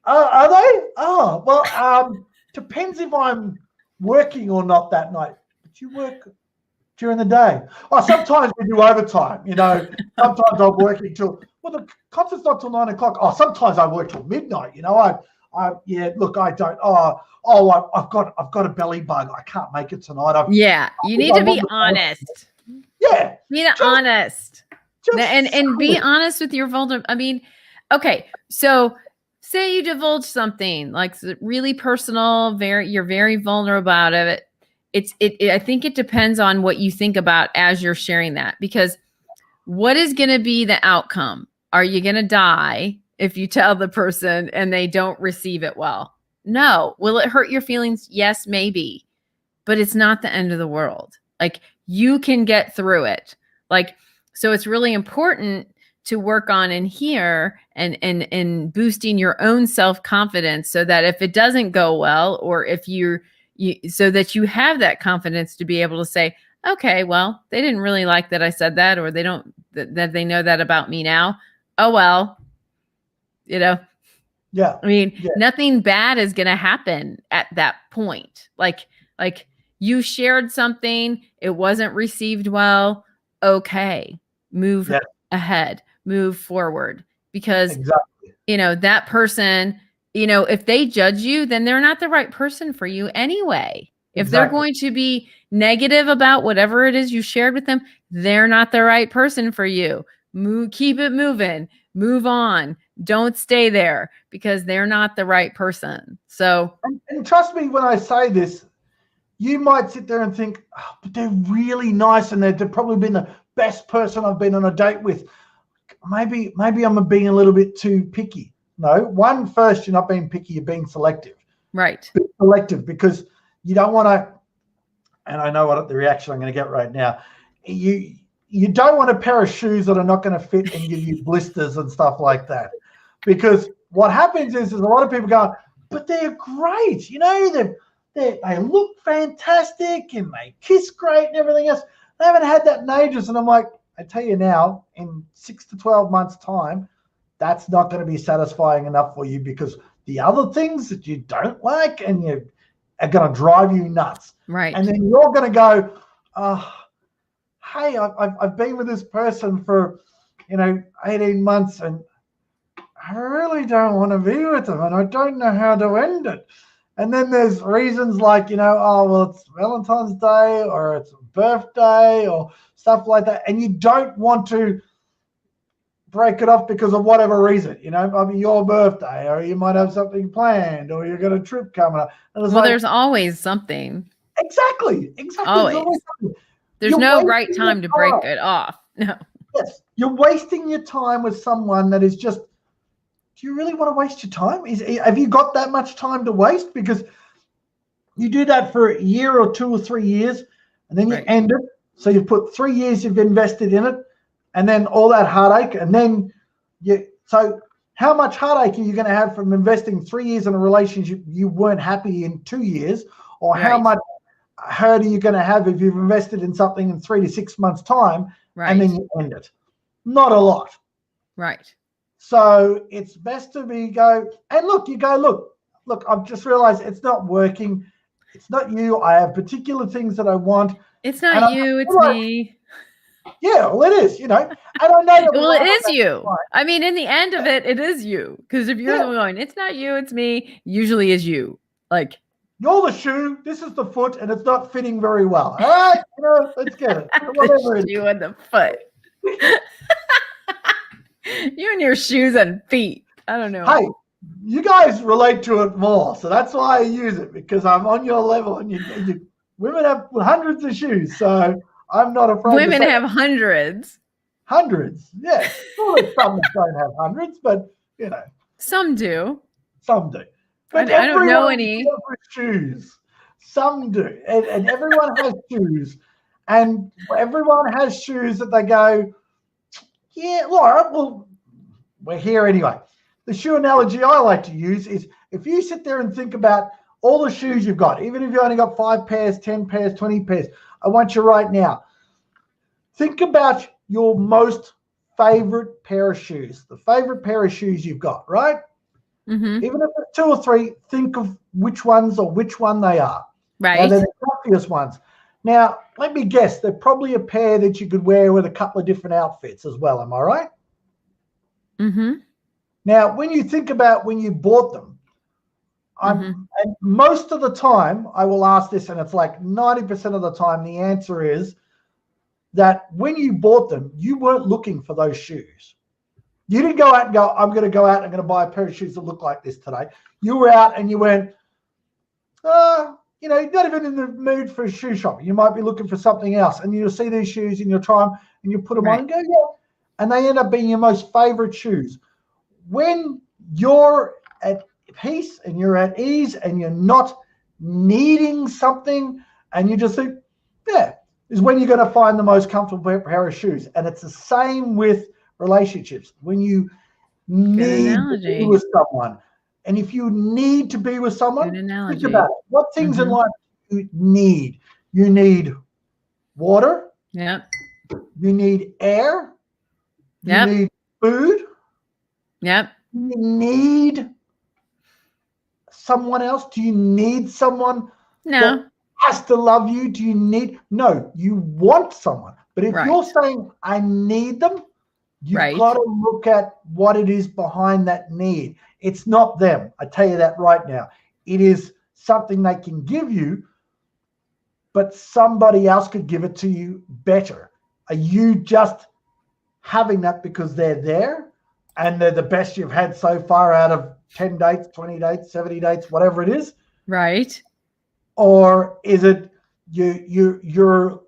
Are they? Oh, well, depends if I'm working or not that night. But you work during the day. Oh, sometimes we do overtime, sometimes I'm working till, well, the concert's not till 9 o'clock. Oh, sometimes I work till midnight, look, I don't, I've got a belly bug. I can't make it tonight. You need to be honest. Yeah. Be honest. And be honest with your vulnerable. I mean, okay, so say you divulge something like really personal, you're very vulnerable about it. I think it depends on what you think about as you're sharing that, because what is going to be the outcome? Are you going to die if you tell the person and they don't receive it well? No. Will it hurt your feelings? Yes, maybe, but it's not the end of the world. Like, you can get through it. Like, so it's really important to work on in here and boosting your own self-confidence, so that if it doesn't go well, or if so that you have that confidence to be able to say, okay, well, they didn't really like that I said that, or they don't, that they know that about me now. Oh, well, Yeah. I mean, nothing bad is going to happen at that point. Like you shared something, it wasn't received well. Okay. Move ahead, move forward, because, that person, if they judge you, then they're not the right person for you anyway. If they're going to be negative about whatever it is you shared with them, they're not the right person for you. Keep it moving, move on. Don't stay there, because they're not the right person. So, and trust me when I say this, you might sit there and think, oh, but they're really nice, and they've probably been the best person I've been on a date with. Maybe I'm being a little bit too picky. No, first, you're not being picky, you're being selective. Right. Be selective, because you don't want to, and I know what the reaction I'm going to get right now. You don't want a pair of shoes that are not going to fit and give you blisters and stuff like that. Because what happens is a lot of people go, but they're great. They look fantastic and they kiss great and everything else. They haven't had that in ages. And I'm like, I tell you now, in 6 to 12 months' time, that's not going to be satisfying enough for you, because the other things that you don't like and you are going to drive you nuts. Right. And then you're going to go, hey, I've been with this person for, 18 months, and I really don't want to be with them, and I don't know how to end it. And then there's reasons like, it's Valentine's Day, or it's a birthday, or stuff like that. And you don't want to break it off because of whatever reason, I mean, your birthday, or you might have something planned, or you got a trip coming up. There's always something. Exactly. Always. There's no right time to break it off. No. Yes. You're wasting your time with someone that is just, do you really want to waste your time? Have you got that much time to waste? Because you do that for a year or 2 or 3 years, and then you end it. So you put 3 years you've invested in it, and then all that heartache, and then so how much heartache are you going to have from investing 3 years in a relationship you weren't happy in 2 years? Or how much hurt are you going to have if you've invested in something in 3 to 6 months' time, and then you end it? Not a lot. Right. So it's best to look, I've just realized it's not working. It's not you. I have particular things that I want. It's not you, it's me. Yeah, well, it is, And I know that. Well, it is you. I mean, in the end of it, it is you. Because if you're going, it's not you, it's me, usually is you. Like, you're the shoe, this is the foot, and it's not fitting very well. All right, let's get it. Whatever it is. You and the foot. You and your shoes and feet. I don't know. Hey, you guys relate to it more, so that's why I use it, because I'm on your level, and you women have hundreds of shoes, so I'm not afraid Women to say have hundreds. hundreds. Yes. Well, there's some that don't have hundreds, but, Some do. some do. I But don't know everyone any. has shoes. Some do. And everyone has shoes. And everyone has shoes that they go, yeah, all right, well, we're here anyway. The shoe analogy I like to use is if you sit there and think about all the shoes you've got, even if you only got 5 pairs, 10 pairs, 20 pairs, I want you right now, think about your most favorite pair of shoes, the favorite pair of shoes you've got, right? Mm-hmm. Even if it's 2 or 3, think of which ones or which one they are. Right. Now, they're the obvious ones. Now, let me guess, they're probably a pair that you could wear with a couple of different outfits as well. Am I right? Mm-hmm. Now, when you think about when you bought them, and most of the time I will ask this, and it's like 90% of the time the answer is that when you bought them, you weren't looking for those shoes. You didn't go out and go, I'm going to go out and I'm going to buy a pair of shoes that look like this today. You were out and you went, you're not even in the mood for a shoe shopping. You might be looking for something else, and you'll see these shoes and you'll try them and you put them on and go, yeah. And they end up being your most favorite shoes. When you're at peace and you're at ease and you're not needing something and you just think, yeah, is when you're going to find the most comfortable pair of shoes. And it's the same with relationships. When you need to be with someone, and if you need to be with someone, think about it. What things in life do you need? You need water. Yep. You need air. Yep. You need food. Yep. You need someone else. Do you need someone that has to love you? Do you need? No, you want someone. But if you're saying, I need them, you've got to look at what it is behind that need. It's not them. I tell you that right now. It is something they can give you, but somebody else could give it to you better. Are you just having that because they're there and they're the best you've had so far out of 10 dates, 20 dates, 70 dates, whatever it is? Right. Or is it you're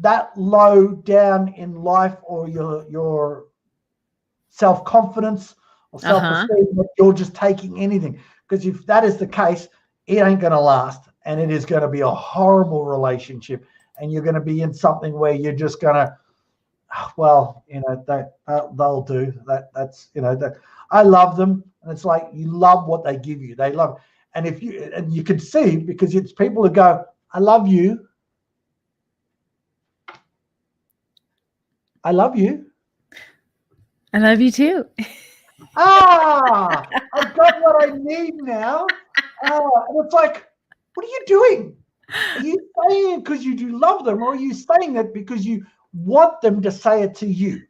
that low down in life, or your self-confidence or self-esteem that you're just taking anything? Because if that is the case, it ain't going to last, and it is going to be a horrible relationship, and you're going to be in something where you're just going to, they'll do that. That's, that I love them. And it's like, you love what they give you. They love it. And you can see, because it's people who go, I love you. I love you. I love you too. I've got what I need now. And it's like, what are you doing? Are you saying it because you do love them, or are you saying it because you want them to say it to you?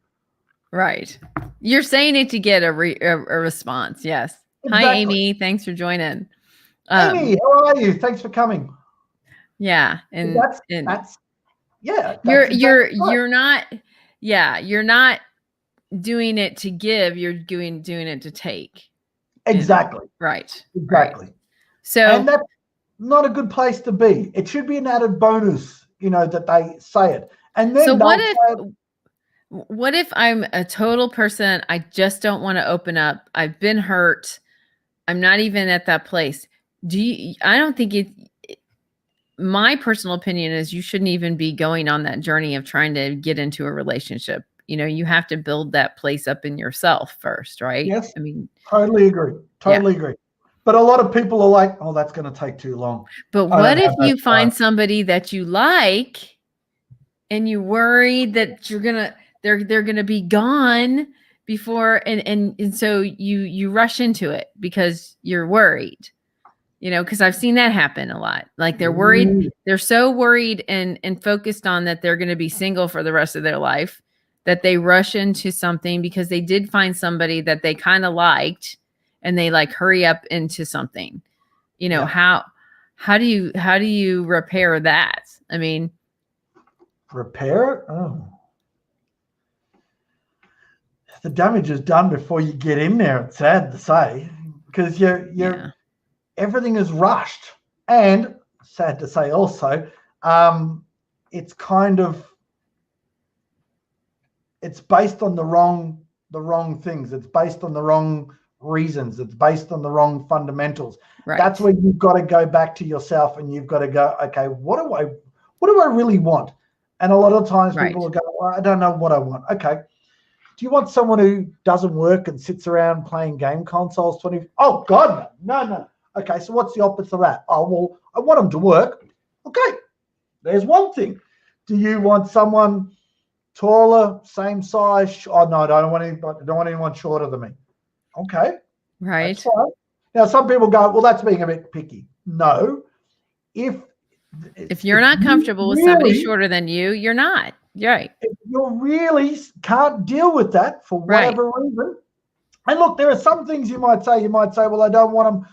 Right. You're saying it to get a response. Yes. Exactly. Hi, Amy. Thanks for joining. Amy, how are you? Thanks for coming. Yeah. And that's you're not doing it to give, you're doing it to take. Exactly. Right. Exactly. Right. So, and that's not a good place to be. It should be an added bonus, that they say it. And then so what if I'm a total person, I just don't want to open up, I've been hurt, I'm not even at that place. I don't think my personal opinion is you shouldn't even be going on that journey of trying to get into a relationship. You have to build that place up in yourself first, right? Yes. I mean, totally agree. Totally agree. But a lot of people are like, oh, that's going to take too long. But what if you find somebody that you like and you worry that they're going to be gone before, and so you rush into it because you're worried, because I've seen that happen a lot. Like they're worried, they're so worried and focused on that they're going to be single for the rest of their life that they rush into something because they did find somebody that they kind of liked, and they like hurry up into something. How do you repair that? I mean, repair it? Oh. The damage is done before you get in there. It's sad to say, because everything is rushed. And sad to say also, it's kind of, it's based on the wrong things. It's based on the wrong reasons. It's based on the wrong fundamentals. Right. That's where you've got to go back to yourself and you've got to go, okay, what do I really want? And a lot of times people will go, well, I don't know what I want. Okay. Do you want someone who doesn't work and sits around playing game consoles 20? Oh God, no. Okay. So what's the opposite of that? Oh, well, I want them to work. Okay. There's one thing. Do you want someone taller, same size? Oh no, I don't want anyone shorter than me. Okay. Right. That's fine. Now, some people go, well, that's being a bit picky. No. If you're not comfortable with somebody shorter than you, you're not. You're right. If you really can't deal with that for whatever reason. And look, there are some things you might say, well, I don't want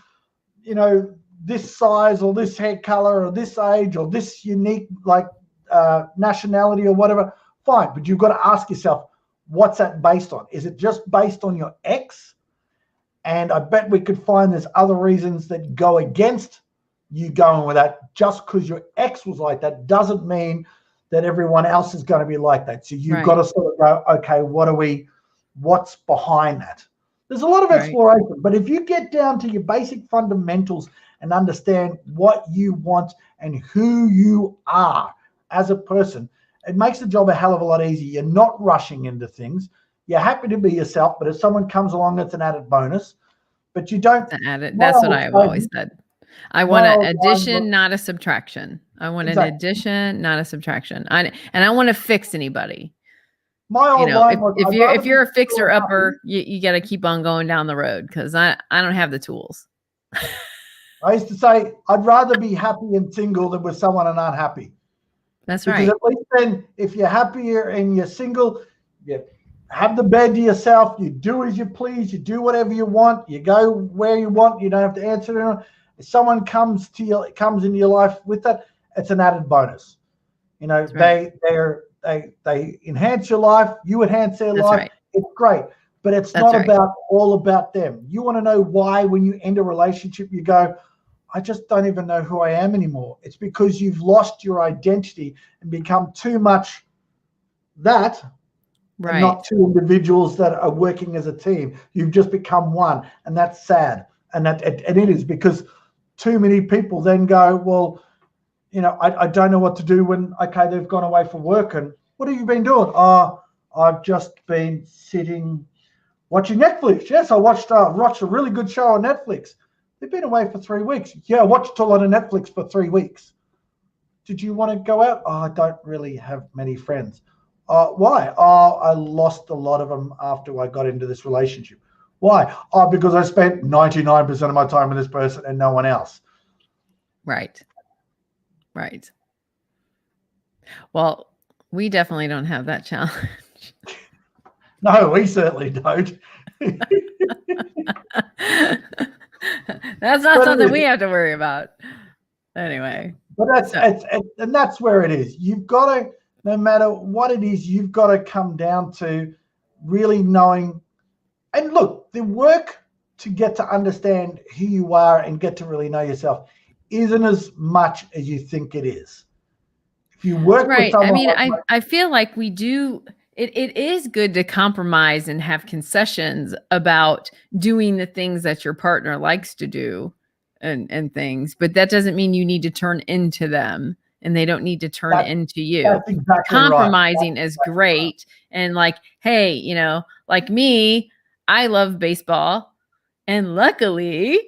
them, this size or this hair color or this age or this unique nationality or whatever. Fine. But you've got to ask yourself, what's that based on? Is it just based on your ex? And I bet we could find there's other reasons that go against you going with that. Just because your ex was like that doesn't mean that everyone else is going to be like that. So you've got to sort of go, okay, what's behind that? There's a lot of exploration, but if you get down to your basic fundamentals and understand what you want and who you are as a person, it makes the job a hell of a lot easier. You're not rushing into things. You're happy to be yourself, but if someone comes along, it's an added bonus. But you don't. That's what I've always said. I want an addition, not a subtraction. I want an addition, not a subtraction. I want to fix anybody. My old line was, if you're a fixer upper, you got to keep on going down the road because I don't have the tools. I used to say I'd rather be happy and single than with someone and unhappy. That's right. Because at least then, if you're happier and you're single, you have the bed to yourself. You do as you please. You do whatever you want. You go where you want. You don't have to answer anyone. If someone comes into your life with that, it's an added bonus. They enhance your life. You enhance their life. Right. It's great, but it's not all about them. You want to know why when you end a relationship, you go, I just don't even know who I am anymore. It's because you've lost your identity and become too much that, and not two individuals that are working as a team. You've just become one, and that's sad. And it is, because too many people then go, well, I don't know what to do when, they've gone away for work. And what have you been doing? Oh, I've just been sitting watching Netflix. Yes, I watched a really good show on Netflix. They've been away for 3 weeks. Yeah, I watched a lot of Netflix for 3 weeks. Did you want to go out? Oh, I don't really have many friends. Why? Oh, I lost a lot of them after I got into this relationship. Why? Oh, because I spent 99% of my time with this person and no one else. Right. Well, we definitely don't have that challenge. No, we certainly don't. That's not something we have to worry about. Anyway. But that's where it is. You've got to, no matter what it is, you've got to come down to really knowing. And look, the work to get to understand who you are and get to really know yourself isn't as much as you think it is. If you work with someone, I feel like we do. It is good to compromise and have concessions about doing the things that your partner likes to do and things, but that doesn't mean you need to turn into them and they don't need to turn into you. That's exactly Compromising right. is great. And hey, like me, I love baseball, and luckily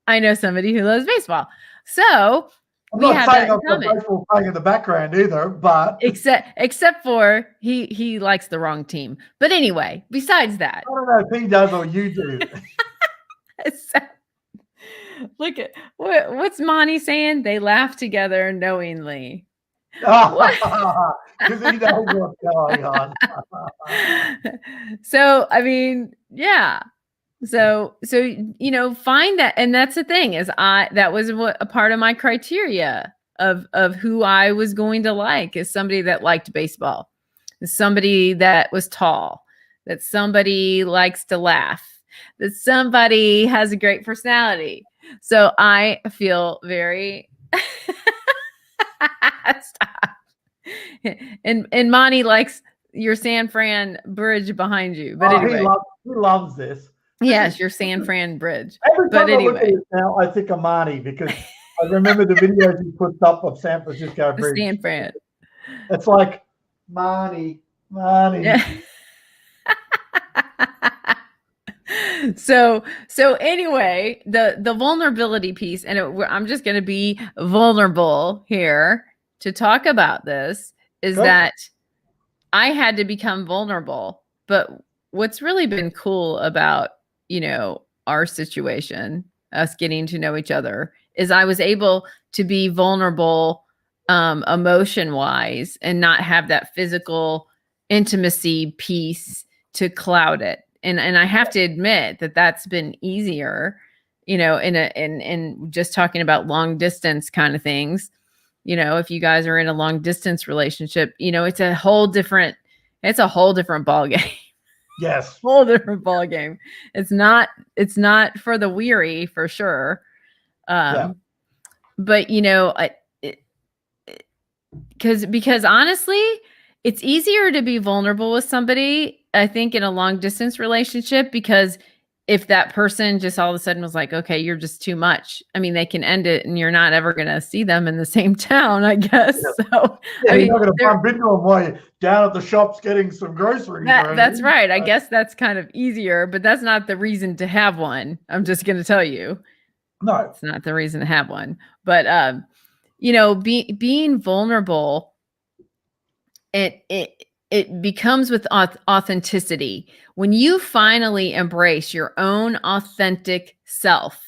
I know somebody who loves baseball. So I'm not saying I've got baseball playing in the background either, but except for he likes the wrong team. But anyway, besides that, I don't know if he does or you do. Look at what's Monty saying? They laugh together knowingly. Because he knows what's going on. So yeah. So find that, and that's the thing is that was a part of my criteria of who I was going to like, is somebody that liked baseball, somebody that was tall, that somebody likes to laugh, that somebody has a great personality. So I feel very Stop. And Monty likes your San Fran bridge behind you. But anyway. He loves this. Yes, your San Fran bridge. Every time But I look at anyway. it now, I think of Marty because I remember the videos he puts up of San Francisco Bridge. San Fran. It's like, Marty. Yeah. So anyway, the vulnerability piece, and I'm just going to be vulnerable here to talk about this, is that I had to become vulnerable. But what's really been cool about, our situation, us getting to know each other, is I was able to be vulnerable emotion wise and not have that physical intimacy piece to cloud it. And I have to admit that that's been easier, in just talking about long distance kind of things. If you guys are in a long distance relationship, it's a whole different ball game. Yes. Whole different ball game. It's not for the weary, for sure. But because honestly, it's easier to be vulnerable with somebody, I think, in a long distance relationship, because if that person just all of a sudden was like, okay, you're just too much, I mean, they can end it and you're not ever going to see them in the same town, I guess. Yeah. So yeah, you're not going to bump into them while you're down at the shops getting some groceries. That's right. I guess that's kind of easier, but that's not the reason to have one. I'm just going to tell you. No. It's not the reason to have one. But, being vulnerable, it becomes with authenticity. When you finally embrace your own authentic self,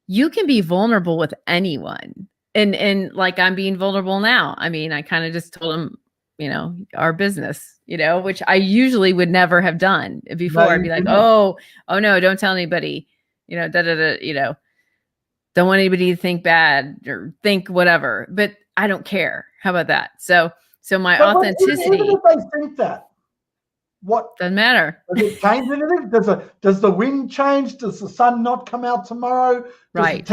you can be vulnerable with anyone. And like I'm being vulnerable now. I mean, I kind of just told him, our business, which I usually would never have done before. I'd be like, oh no, don't tell anybody, don't want anybody to think bad or think whatever, but I don't care. How about that? So my authenticity. Even if they think that, what doesn't matter? Does it change anything? Does the wind change? Does the sun not come out tomorrow? Right.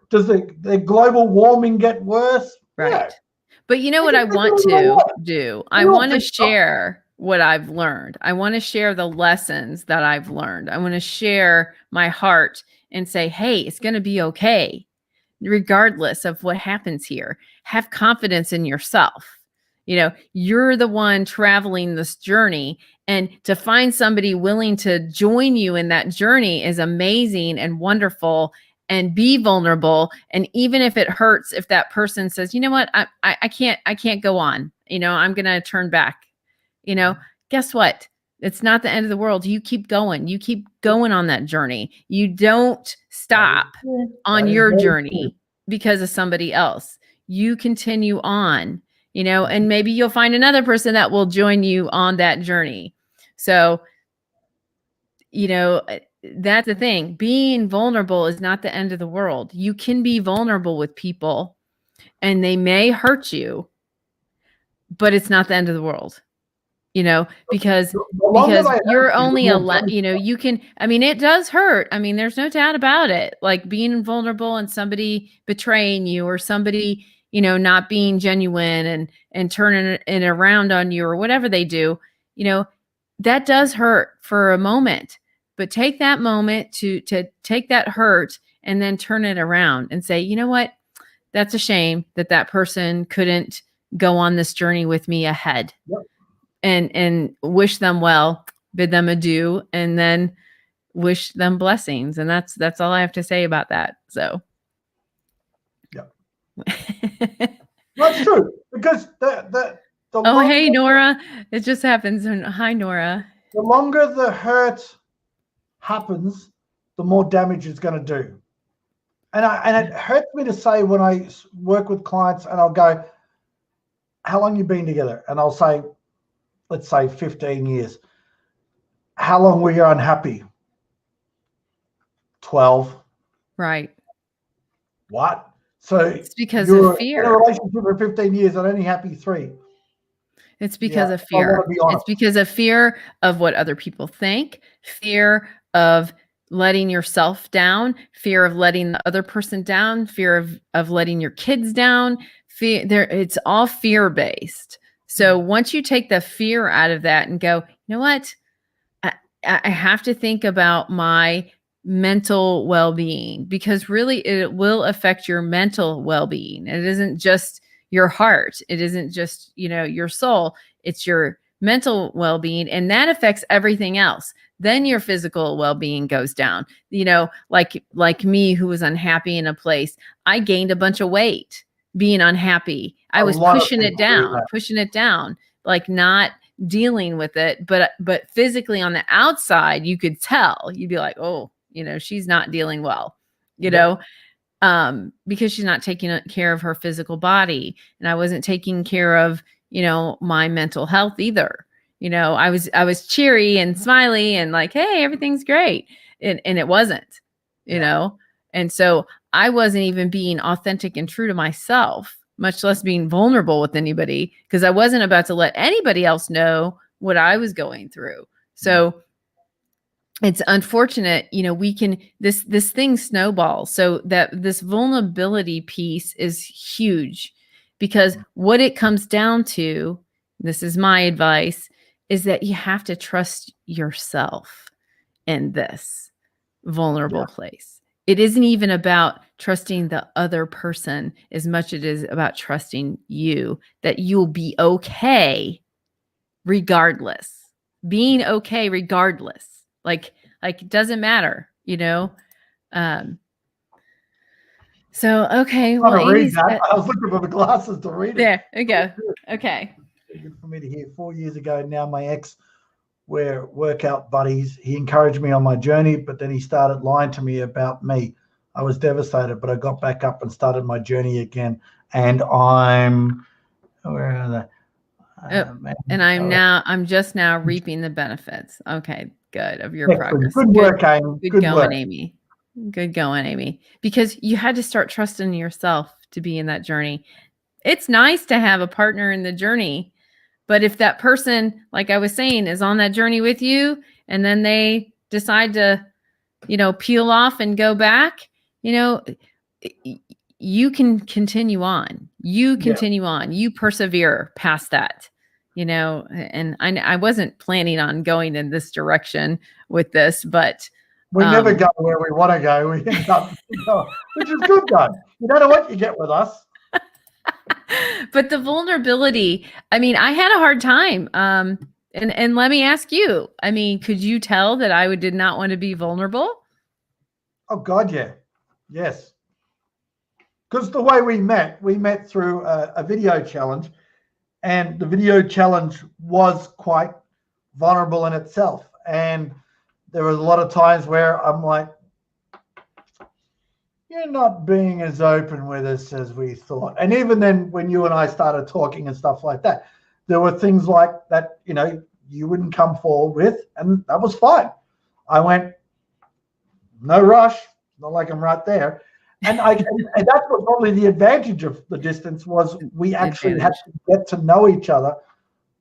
Does the global warming get worse? Right. Yeah. But you know what I want to do? I want to share what I've learned. I want to share the lessons that I've learned. I want to share my heart and say, hey, it's going to be okay, regardless of what happens here. Have confidence in yourself. You're the one traveling this journey, and to find somebody willing to join you in that journey is amazing and wonderful. And be vulnerable. And even if it hurts, if that person says, you know what, I can't go on, I'm going to turn back, guess what? It's not the end of the world. You keep going. You keep going on that journey. You don't stop on your journey because of somebody else. You continue on, and maybe you'll find another person that will join you on that journey. So, that's the thing. Being vulnerable is not the end of the world. You can be vulnerable with people and they may hurt you, but it's not the end of the world, because you're only you can, it does hurt. There's no doubt about it. Like being vulnerable and somebody betraying you or somebody, not being genuine and turning it around on you or whatever they do, that does hurt for a moment. But take that moment to take that hurt and then turn it around and say, you know what? That's a shame that person couldn't go on this journey with me ahead. Yep. And wish them well, bid them adieu, and then wish them blessings. And that's all I have to say about that. So. Yeah. That's true. Because the oh, hey, Nora. It just happens. Hi, Nora. The longer the hurt happens, the more damage it's going to do. And it hurts me to say when I work with clients and I'll go, how long you been together? And I'll say, let's say 15 years. How long were you unhappy? 12. Right. What? So it's because of fear. In a relationship for 15 years and only happy 3. It's because of fear. It's because of fear of what other people think, fear of letting yourself down, fear of letting the other person down, fear of letting your kids down, fear there. It's all fear based. So once you take the fear out of that and go, you know what? I have to think about my mental well-being, because really it will affect your mental well-being. It isn't just your heart. It isn't just, your soul. It's your mental well-being, and that affects everything else. Then your physical well-being goes down. Like me, who was unhappy in a place, I gained a bunch of weight being unhappy. I was pushing it down, like not dealing with it, but physically on the outside, you could tell. You'd be like, oh, she's not dealing well, because she's not taking care of her physical body, and I wasn't taking care of my mental health either. I was cheery and smiley and like, hey, everything's great, and it wasn't, and so I wasn't even being authentic and true to myself, much less being vulnerable with anybody, because I wasn't about to let anybody else know what I was going through. So it's unfortunate, we can, this thing snowballs. So that this vulnerability piece is huge, because what it comes down to, this is my advice, is that you have to trust yourself in this vulnerable place. It isn't even about trusting the other person as much as it is about trusting you, that you'll be okay regardless. Being okay regardless. Like it doesn't matter, So, okay. Well, I was looking for the glasses to read it. There we go. Okay. Good for me to hear. 4 years ago now, my ex, we're workout buddies. He encouraged me on my journey, but then he started lying to me about me. I was devastated, but I got back up and started my journey again. And where are they? I'm just now reaping the benefits. Okay, good, of your progress. Good work, Amy. Good going, Amy. Good going, Amy. Because you had to start trusting yourself to be in that journey. It's nice to have a partner in the journey, but if that person, like I was saying, is on that journey with you, and then they decide to, peel off and go back, you can continue on. You continue on. You persevere past that, and I wasn't planning on going in this direction with this, but we never go where we want to go. We end up, which is good though. You don't know what you get with us. But the vulnerability, I had a hard time. And let me ask you, could you tell that I did not want to be vulnerable? Oh God, yeah. Yes. Because the way we met through a video challenge, and the video challenge was quite vulnerable in itself. And there was a lot of times where I'm like, you're not being as open with us as we thought. And even then, when you and I started talking and stuff like that, there were things like that, you wouldn't come forward with, and that was fine. I went, no rush, not like I'm right there. And and that's what probably the advantage of the distance was. We actually had to get to know each other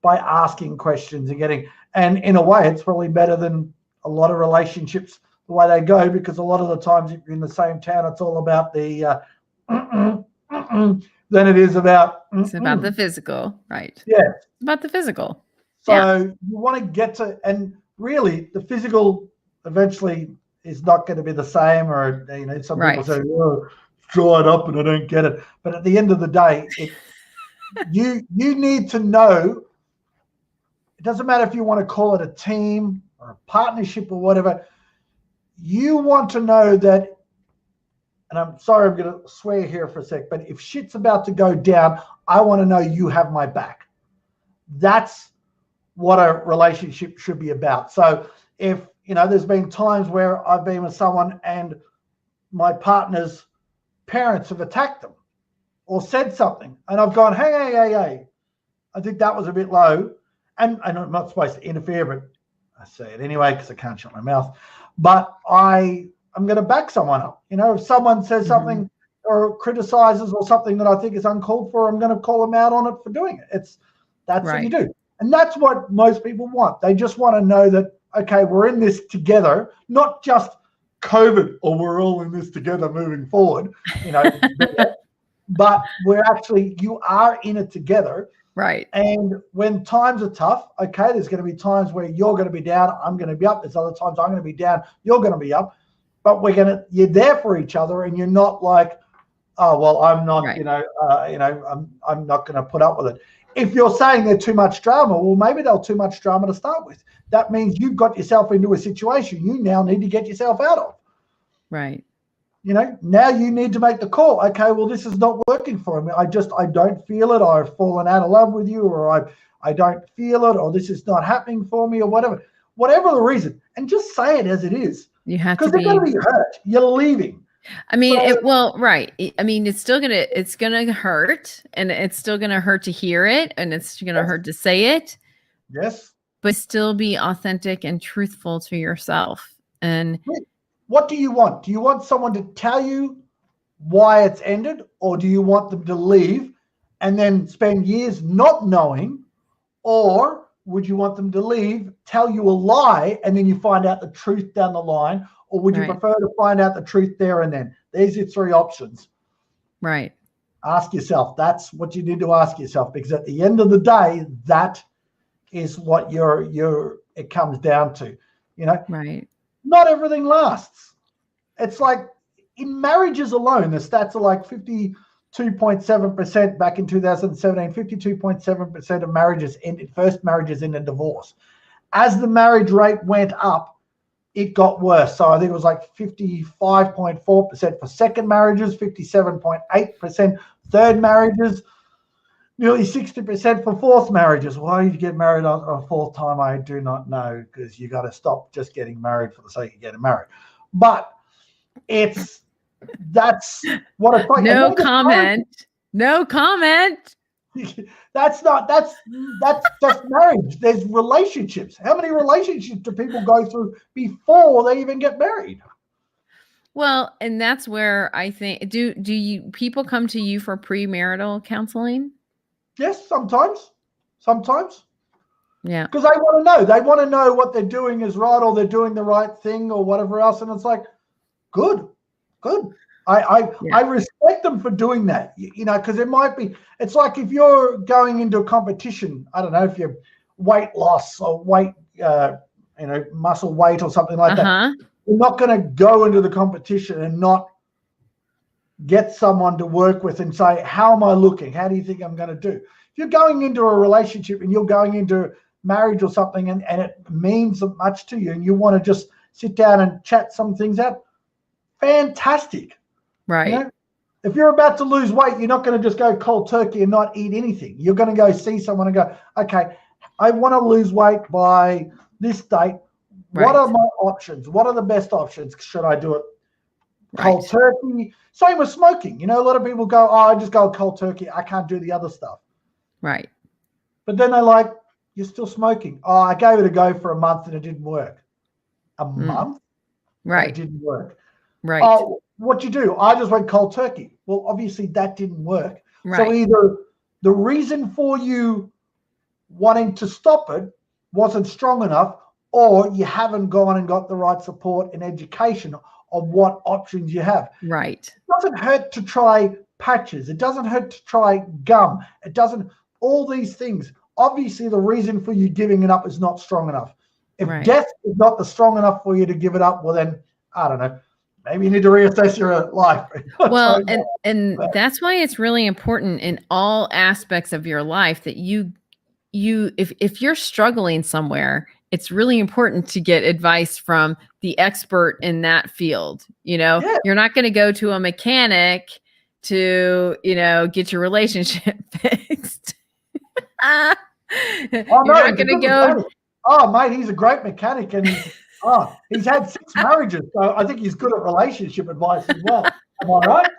by asking questions and in a way, it's probably better than a lot of relationships the way they go, because a lot of the times if you're in the same town, it's all about the than it is about it's about the physical, right? Yeah, it's about the physical. So you want to get to, and really the physical eventually is not going to be the same, or some people say, oh, dried up and I don't get it. But at the end of the day, you need to know. It doesn't matter if you want to call it a team or a partnership or whatever. You want to know that, and I'm sorry, I'm going to swear here for a sec, but if shit's about to go down, I want to know you have my back. That's what a relationship should be about. So if, there's been times where I've been with someone and my partner's parents have attacked them or said something, and I've gone, hey, I think that was a bit low. And I'm not supposed to interfere, but I say it anyway because I can't shut my mouth. But I'm going to back someone up. If someone says something or criticizes or something that I think is uncalled for, I'm going to call them out on it for doing it. That's what you do. And that's what most people want. They just want to know that, okay, we're in this together, not just COVID, or we're all in this together moving forward, but you are in it together. Right. And when times are tough, okay, there's going to be times where you're going to be down, I'm going to be up. There's other times I'm going to be down, you're going to be up. But you're there for each other, and you're not like, oh, well, I'm not, Right. I'm not going to put up with it. If you're saying they're too much drama, well, maybe they're too much drama to start with. That means you've got yourself into a situation you now need to get yourself out of. Right. Now you need to make the call. Okay, well, this is not working for me. I don't feel it. I've fallen out of love with you, or I don't feel it, or this is not happening for me, or whatever the reason. And just say it as it is. You have to be. Because they're going to be hurt. You're leaving. I mean, right. I mean, it's gonna hurt, and it's still gonna hurt to hear it, and it's gonna hurt to say it. Yes. But still be authentic and truthful to yourself. And what do you want? Do you want someone to tell you why it's ended, or do you want them to leave and then spend years not knowing, or would you want them to leave, tell you a lie, and then you find out the truth down the line? Or would you prefer to find out the truth there and then? There's your three options. Right. Ask yourself. That's what you need to ask yourself, because at the end of the day, that is what it comes down to. Right. Not everything lasts. It's like in marriages alone, the stats are like 52.7% back in 2017, 52.7% of marriages first marriages ended in divorce. As the marriage rate went up, it got worse. So I think it was like 55.4% for second marriages, 57.8% third marriages, nearly 60% for fourth marriages. Why did you get married a fourth time? I do not know, because you got to stop just getting married for the sake of getting married. But that's what it's like. No comment. No comment. That's just marriage. There's relationships. How many relationships do people go through before they even get married? Well, and that's where I think, do people come to you for premarital counseling? Yes, sometimes. Yeah. Because they want to know. They want to know what they're doing is right, or they're doing the right thing, or whatever else. And it's like, good. I respect them for doing that, because it's like if you're going into a competition, I don't know, if you're weight loss or weight, muscle weight or something like that. You're not going to go into the competition and not get someone to work with and say, how am I looking? How do you think I'm going to do? If you're going into a relationship and you're going into marriage or something, and it means much to you, and you want to just sit down and chat some things out, fantastic. Right. If you're about to lose weight, you're not going to just go cold turkey and not eat anything. You're going to go see someone and go, okay, I want to lose weight by this date. Right. What are my options? What are the best options? Should I do it cold turkey? Same with smoking. A lot of people go, oh, I just go cold turkey. I can't do the other stuff. Right. But then they're like, you're still smoking. Oh, I gave it a go for a month and it didn't work. A month? Right. It didn't work. Right. Oh, what you do? I just went cold turkey. Well, obviously that didn't work. Right. So either the reason for you wanting to stop it wasn't strong enough, or you haven't gone and got the right support and education of what options you have. Right. It doesn't hurt to try patches. It doesn't hurt to try gum. It doesn't, all these things. Obviously the reason for you giving it up is not strong enough. If death is not strong enough for you to give it up, well then, I don't know. Maybe you need to reassess your life. Well, and that's why it's really important in all aspects of your life that if you're struggling somewhere, it's really important to get advice from the expert in that field. You're not going to go to a mechanic to, get your relationship fixed. You're not going to go. Mechanic. Oh, mate, he's a great mechanic, and he's had 6 marriages, so I think he's good at relationship advice as well. Am I right?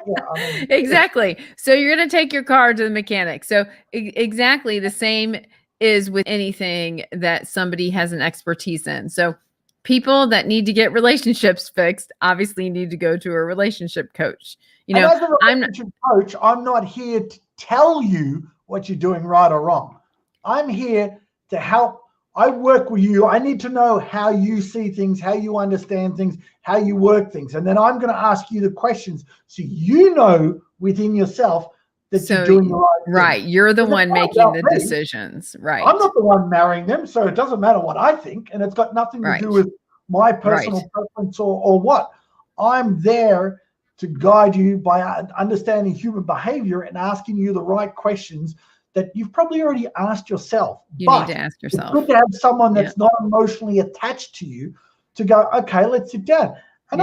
Yeah. Exactly. So you're going to take your car to the mechanic. So exactly the same is with anything that somebody has an expertise in. So people that need to get relationships fixed obviously need to go to a relationship coach. As a relationship coach, I'm not here to tell you what you're doing right or wrong. I'm here to help I work with you. I need to know how you see things, how you understand things, how you work things. And then I'm going to ask you the questions so you know within yourself that you're doing the right thing. You're the But one making the decisions. Right. I'm not the one marrying them, so it doesn't matter what I think, and it's got nothing to do with my personal preference or what. I'm there to guide you by understanding human behavior and asking you the right questions that you've probably already asked yourself. You need to ask yourself. It's good to have someone that's not emotionally attached to you to go, okay, let's sit down. And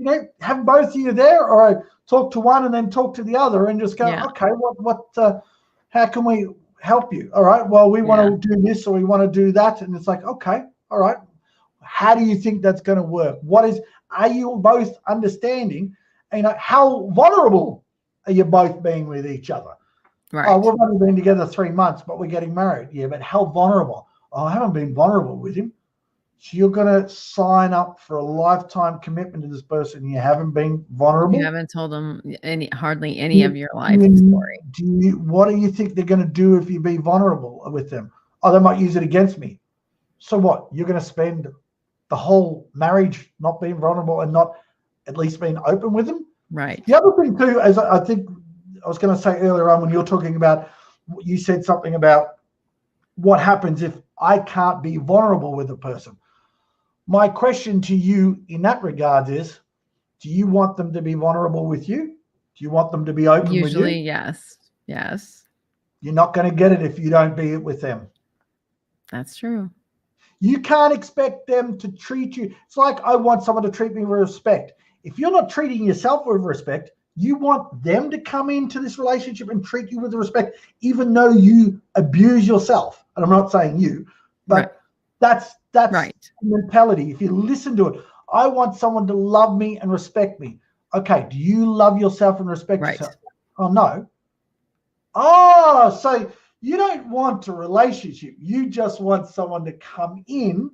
I have both of you there, or I talk to one and then talk to the other and just go, okay, how can we help you? All right, well, we want to do this or we want to do that. And it's like, okay, all right. How do you think that's going to work? Are you both understanding? And how vulnerable are you both being with each other? Right. Oh, we've only been together 3 months, but we're getting married. Yeah, but how vulnerable? Oh, I haven't been vulnerable with him. So you're going to sign up for a lifetime commitment to this person. You haven't been vulnerable. You haven't told them hardly any of your life story. What do you think they're going to do if you be vulnerable with them? Oh, they might use it against me. So what? You're going to spend the whole marriage not being vulnerable and not at least being open with them? Right. The other thing too, as I think I was going to say earlier on when you're talking about, you said something about what happens if I can't be vulnerable with a person. My question to you in that regard is, do you want them to be vulnerable with you? Do you want them to be open with you? Usually, yes. Yes. You're not going to get it if you don't be it with them. That's true. You can't expect them to treat you. It's like I want someone to treat me with respect. If you're not treating yourself with respect, you want them to come into this relationship and treat you with respect, even though you abuse yourself. And I'm not saying you, but that's the mentality. If you listen to it, I want someone to love me and respect me. Okay, do you love yourself and respect yourself? Oh, no. Oh, so you don't want a relationship. You just want someone to come in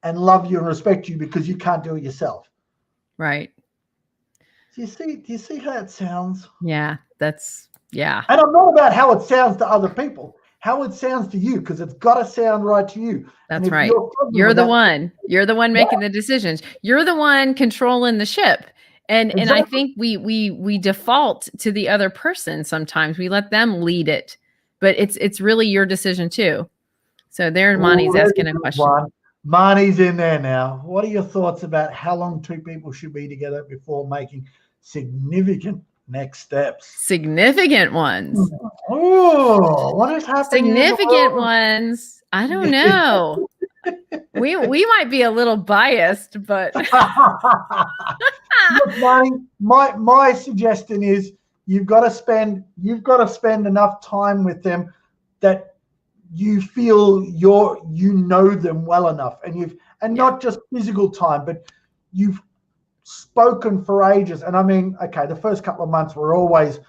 and love you and respect you because you can't do it yourself. Right. Do you see how it sounds? Yeah, And I'm not about how it sounds to other people, how it sounds to you, because it's got to sound right to you. That's right. You're the one. You're the one making the decisions. You're the one controlling the ship. And I think we default to the other person sometimes. We let them lead it. But it's really your decision too. So there, Monty's asking a question. Marnie's in there now. What are your thoughts about how long two people should be together before making significant next steps? Significant ones. Oh, what is happening? Significant ones. I don't know. we might be a little biased, but look, Marnie, my suggestion is you've got to spend enough time with them that you feel you know them well enough, and not just physical time, but you've spoken for ages. And I mean, okay, the first couple of months we're always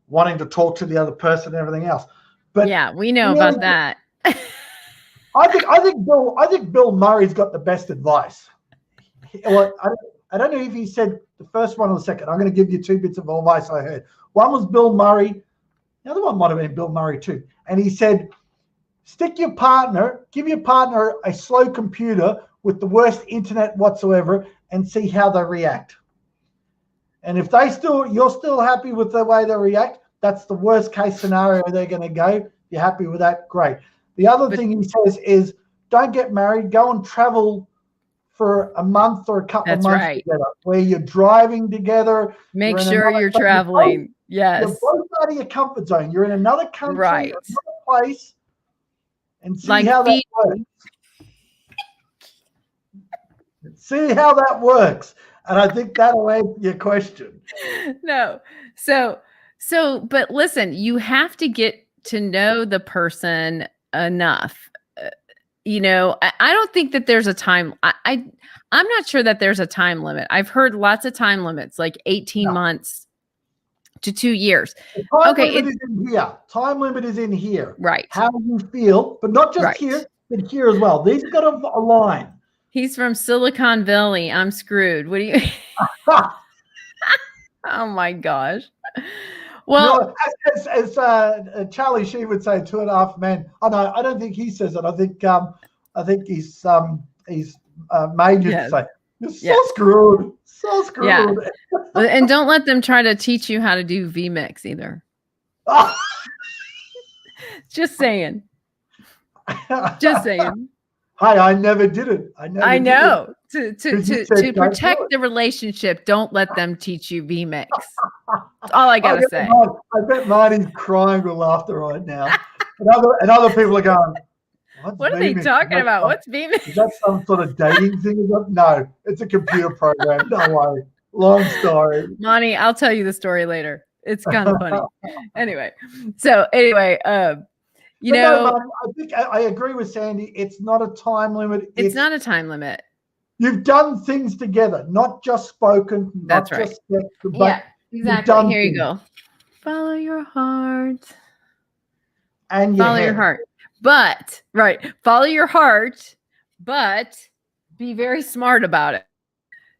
wanting to talk to the other person and everything else. But yeah, we know about that. I think Bill Murray's got the best advice. Well, I don't know if he said the first one or the second. I'm going to give you 2 bits of advice I heard. One was Bill Murray. The other one might have been Bill Murray too. And he said, give your partner a slow computer with the worst internet whatsoever and see how they react. And if you're still happy with the way they react, that's the worst case scenario they're going to go. You're happy with that? Great. The other thing he says is don't get married. Go and travel for a month or a couple of months together, where you're driving together. Make sure you're traveling. Yes. You're both out of your comfort zone. You're in another country, another place, and see how that works. See how that works. And I think that'll answer your question. No. So, but listen, you have to get to know the person enough. I don't think that there's a time. I'm not sure that there's a time limit. I've heard lots of time limits, like 18 months to 2 years. Time limit is in here. Time limit is in here. Right. How you feel, but not just here, but here as well. These got to align. He's from Silicon Valley. I'm screwed. What do you? Oh my gosh. Well, as Charlie Sheen would say, 2.5 men. Oh no, I don't think he says it. I think I think he's made you Yes. say, "You're so Yes. screwed, so screwed." Yeah. And don't let them try to teach you how to do VMix either. Just saying. Just saying. Hey, I never did it. I know. Did it. To protect the relationship, don't let them teach you VMix. That's all I gotta say. I bet Marty's crying with laughter right now. And other people are going, what are they talking about? What's VMix? Is that some sort of dating thing? No, it's a computer program. Don't worry. Long story. Monty, I'll tell you the story later. It's kind of funny. Anyway, you know, no, I think I agree with Sandy. It's not a time limit. It's not a time limit. You've done things together, not just spoken. That's right. Just text, but yeah, exactly. Here you go. Follow your heart. And follow your heart. But follow your heart, but be very smart about it.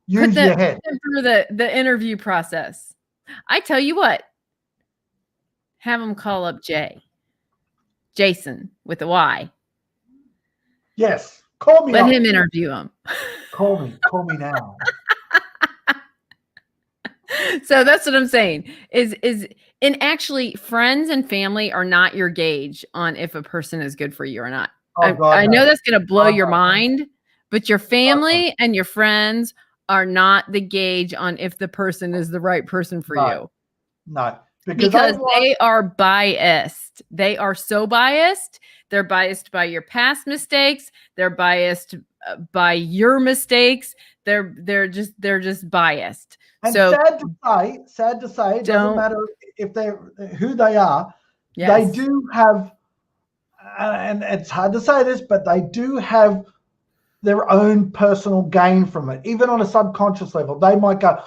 Use your head through the interview process. I tell you what, have them call up Jayson with a Y. Yes, call me. Let him interview him. Call me now. So that's what I'm saying. And actually, friends and family are not your gauge on if a person is good for you or not. I know that's going to blow your mind, but your family and your friends are not the gauge on if the person is the right person for you. No, because they are biased. They are so biased. They're biased by your past mistakes. They're biased by your mistakes. They're just biased. And so sad to say, it doesn't matter if they're who they are. Yes. They do have, and it's hard to say this, but they do have their own personal gain from it. Even on a subconscious level, they might go,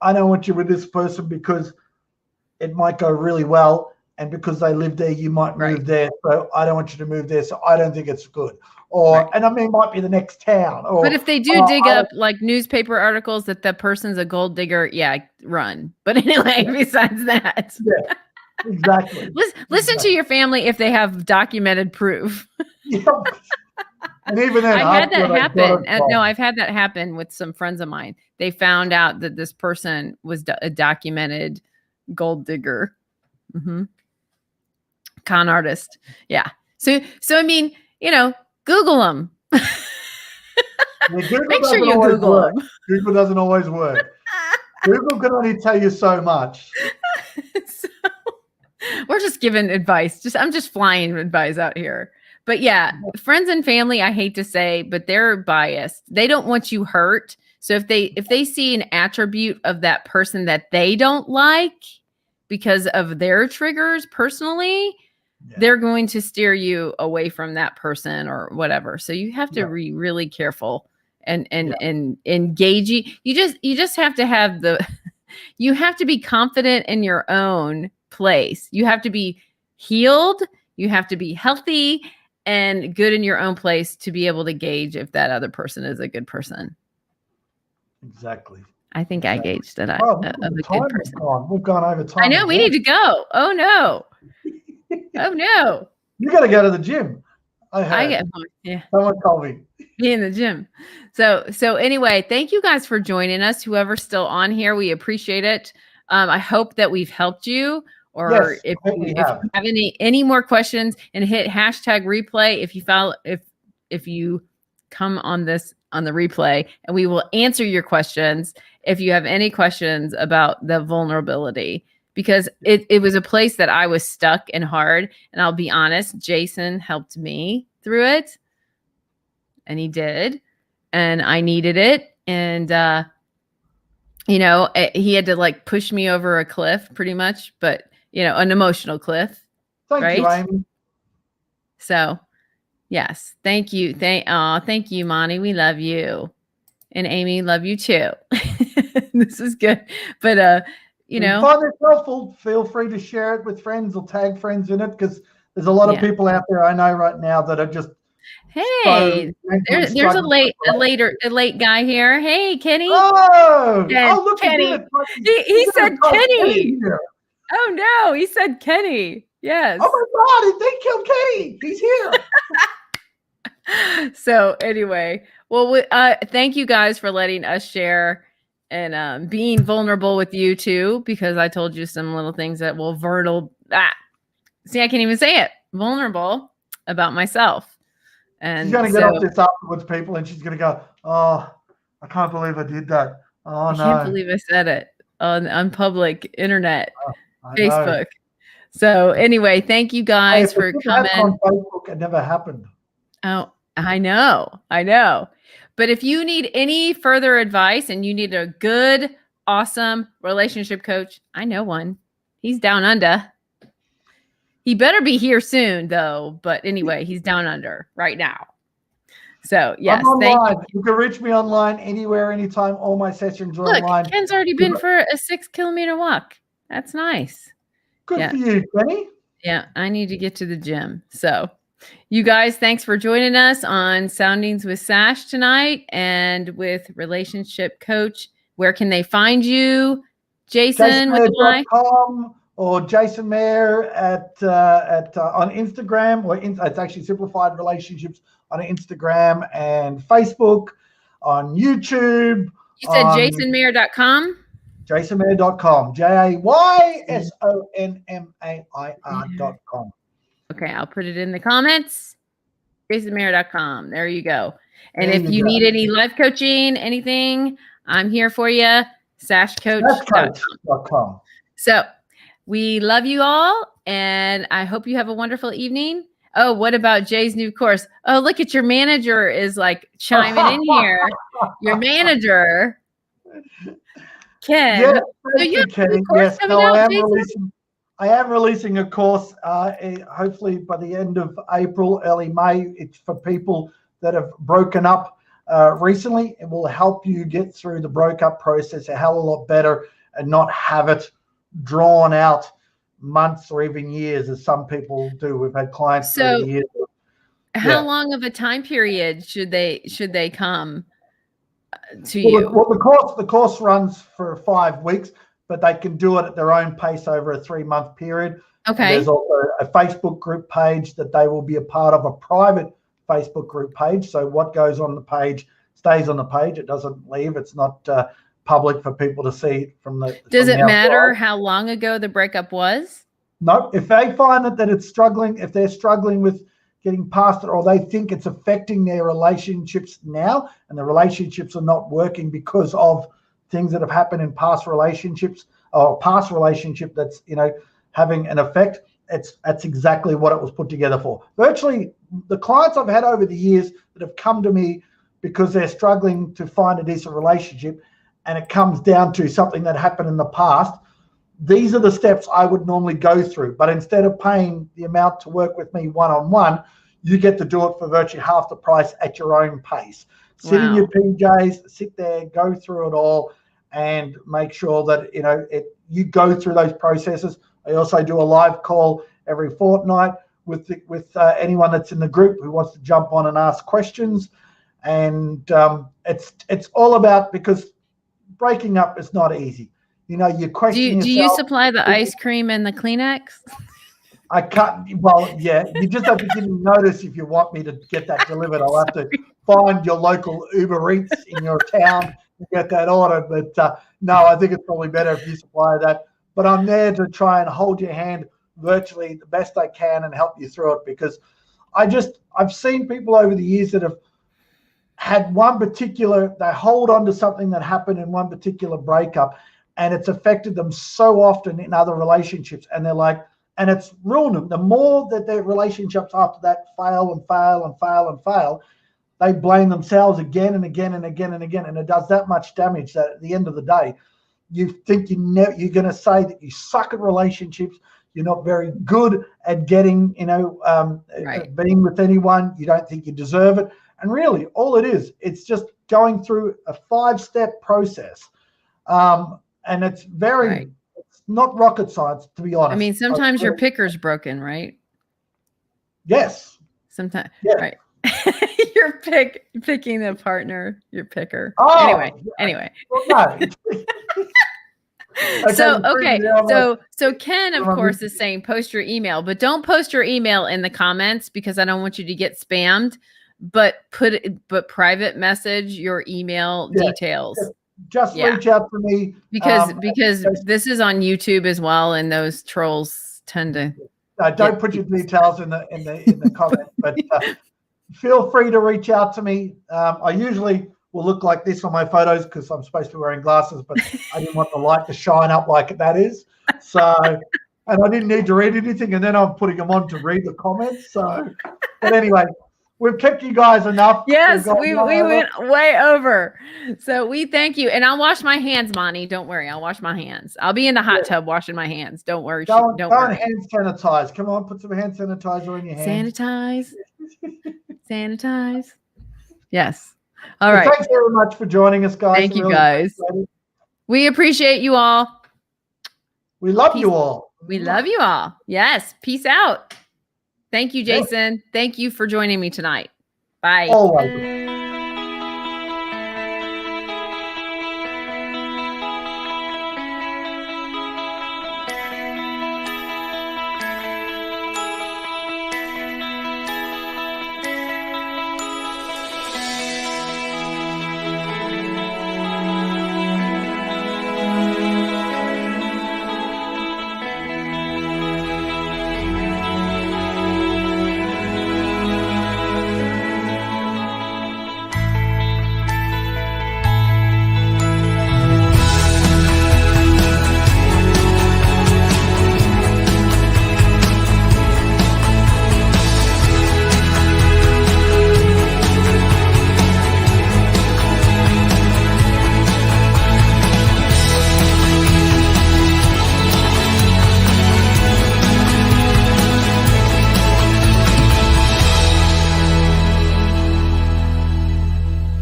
I don't want you with this person because it might go really well. And because they live there, you might move there. So I don't want you to move there. So I don't think it's good. Or, and I mean, it might be the next town. Or, but if they do dig up like newspaper articles that the person's a gold digger, run. But anyway, besides that. Yeah, exactly. Listen to your family if they have documented proof. Yeah. And even then, I've had that happen. No, I've had that happen with some friends of mine. They found out that this person was a documented gold digger. Mm-hmm. Con artist. Yeah. So I mean, Google them. Make sure you Google them. Google doesn't always work. Google can only tell you so much. So, we're just giving advice. I'm just flying advice out here. But yeah, friends and family, I hate to say, but they're biased. They don't want you hurt. So if they see an attribute of that person that they don't like because of their triggers personally, they're going to steer you away from that person or whatever. So you have to be really careful and engage. You just have to have you have to be confident in your own place. You have to be healed. You have to be healthy and good in your own place to be able to gauge if that other person is a good person. Exactly. I think I gauged that of a good person. We've gone over time. I know we need to go. Oh no. Oh no. You got to go to the gym. I get Someone called me. Be in the gym. So anyway, thank you guys for joining us. Whoever's still on here, we appreciate it. I hope that we've helped you. Or if you have any more questions, and hit #replay if you come on the replay, and we will answer your questions if you have any questions about the vulnerability, because it was a place that I was stuck and hard. And I'll be honest, Jayson helped me through it, and he did, and I needed it. And, he had to like push me over a cliff pretty much, but an emotional cliff. Thank you, Amy. So, yes, thank you. Thank you, Monty. We love you. And Amy, love you too. This is good. But, if you find it helpful, feel free to share it with friends or tag friends in it, because there's a lot of people out there I know right now that are just. Hey, there's a late guy here. Hey, Kenny. Oh, look, Kenny. He said Kenny. Oh no, he said Kenny. Yes. Oh my God, they killed Kenny. He's here. So anyway, well, thank you guys for letting us share and being vulnerable with you too, because I told you some little things that will see, I can't even say it. Vulnerable about myself. She's going And to get so off this afterwards, people, and she's going to go, oh, I can't believe I did that. Oh, I no. can't believe I said it on public internet, I Facebook. know. So anyway, thank you guys for coming. On Facebook, it never happened. Oh, I know. But if you need any further advice and you need a good, awesome relationship coach, I know one. He's down under. He better be here soon, though. But anyway, he's down under right now. So, yes, I'm online. thank You can reach me online anywhere, anytime. All my sessions are online. Ken's already been for a 6-kilometer walk. That's nice. Good for you, Kenny. Yeah, I need to get to the gym. So, you guys, thanks for joining us on Soundings with Sash tonight and with Relationship Coach. Where can they find you, Jayson? With the Y? Or Jayson Mair on Instagram, or it's actually Simplified Relationships on Instagram and Facebook, on YouTube. You said JaysonMair.com? JaysonMair.com. JaysonMair.com. Okay, I'll put it in the comments. JaysonMair.com. There you go. And if you need any life coaching, anything, I'm here for you. SashCoach.com. So we love you all, and I hope you have a wonderful evening. Oh, what about Jay's new course? Oh, look at your manager is like chiming in here. Your manager, Ken. Yes, so you have Ken. Yes, no, I am releasing a course, hopefully by the end of April, early May. It's for people that have broken up recently. It will help you get through the breakup process a hell of a lot better and not have it drawn out months or even years, as some people do. We've had clients through the years. How long of a time period should they come to you? Well, the course runs for 5 weeks, but they can do it at their own pace over a 3-month period. Okay. And there's also a Facebook group page that they will be a part of, a private Facebook group page. So what goes on the page stays on the page. It doesn't leave. It's not public for people to see from the. Does it matter how long ago the breakup was? No. If they find that it's struggling, if they're struggling with getting past it, or they think it's affecting their relationships now, and the relationships are not working because of things that have happened in past relationships, or past relationship that's having an effect, that's exactly what it was put together for. Virtually the clients I've had over the years that have come to me because they're struggling to find a decent relationship, and it comes down to something that happened in the past, these are the steps I would normally go through. But instead of paying the amount to work with me one-on-one, you get to do it for virtually half the price at your own pace. Sit in your PJs, sit there, go through it all, and make sure that you go through those processes. I also do a live call every fortnight with anyone that's in the group who wants to jump on and ask questions. And it's all about, because breaking up is not easy. You question yourself. Do you supply the ice cream and the Kleenex? I can't. Well, yeah, you just have to give me notice if you want me to get that delivered. I'll have to find your local Uber Eats in your town to get that ordered. But no, I think it's probably better if you supply that. But I'm there to try and hold your hand virtually the best I can and help you through it, because I've seen people over the years that have had they hold on to something that happened in one particular breakup, and it's affected them so often in other relationships, and they're like, and it's ruined them. The more that their relationships after that fail and fail and fail and fail, they blame themselves again and again and again and again, and it does that much damage that at the end of the day, you think you're going to say that you suck at relationships, you're not very good at getting, being with anyone, you don't think you deserve it. And really, all it is, it's just going through a 5-step process. And it's it's not rocket science, to be honest. I mean, sometimes your picker's broken, right? Yes. Sometimes, yeah. Right. You're picking the partner, your picker. Oh, anyway. Well, no. So Ken, of course, is saying post your email, but don't post your email in the comments, because I don't want you to get spammed. but private message your email details. Just reach out to me because this is on YouTube as well, and those trolls tend to. Don't put your details in the comment, but feel free to reach out to me. I usually will look like this on my photos because I'm supposed to be wearing glasses, but I didn't want the light to shine up like that is. So, and I didn't need to read anything, and then I'm putting them on to read the comments. So, but anyway. We've kept you guys enough. Yes, we went way over. So we thank you. And I'll wash my hands, Monty. Don't worry. I'll wash my hands. I'll be in the hot tub washing my hands. Don't worry. Don't worry. Hand sanitize. Come on, put some hand sanitizer in your hands. Sanitize. Yes. All right. Thanks very much for joining us, guys. Thank you, guys. We appreciate you all. We love you all. We love you all. Yes. Peace out. Thank you, Jayson. Thank you for joining me tonight. Bye. Always.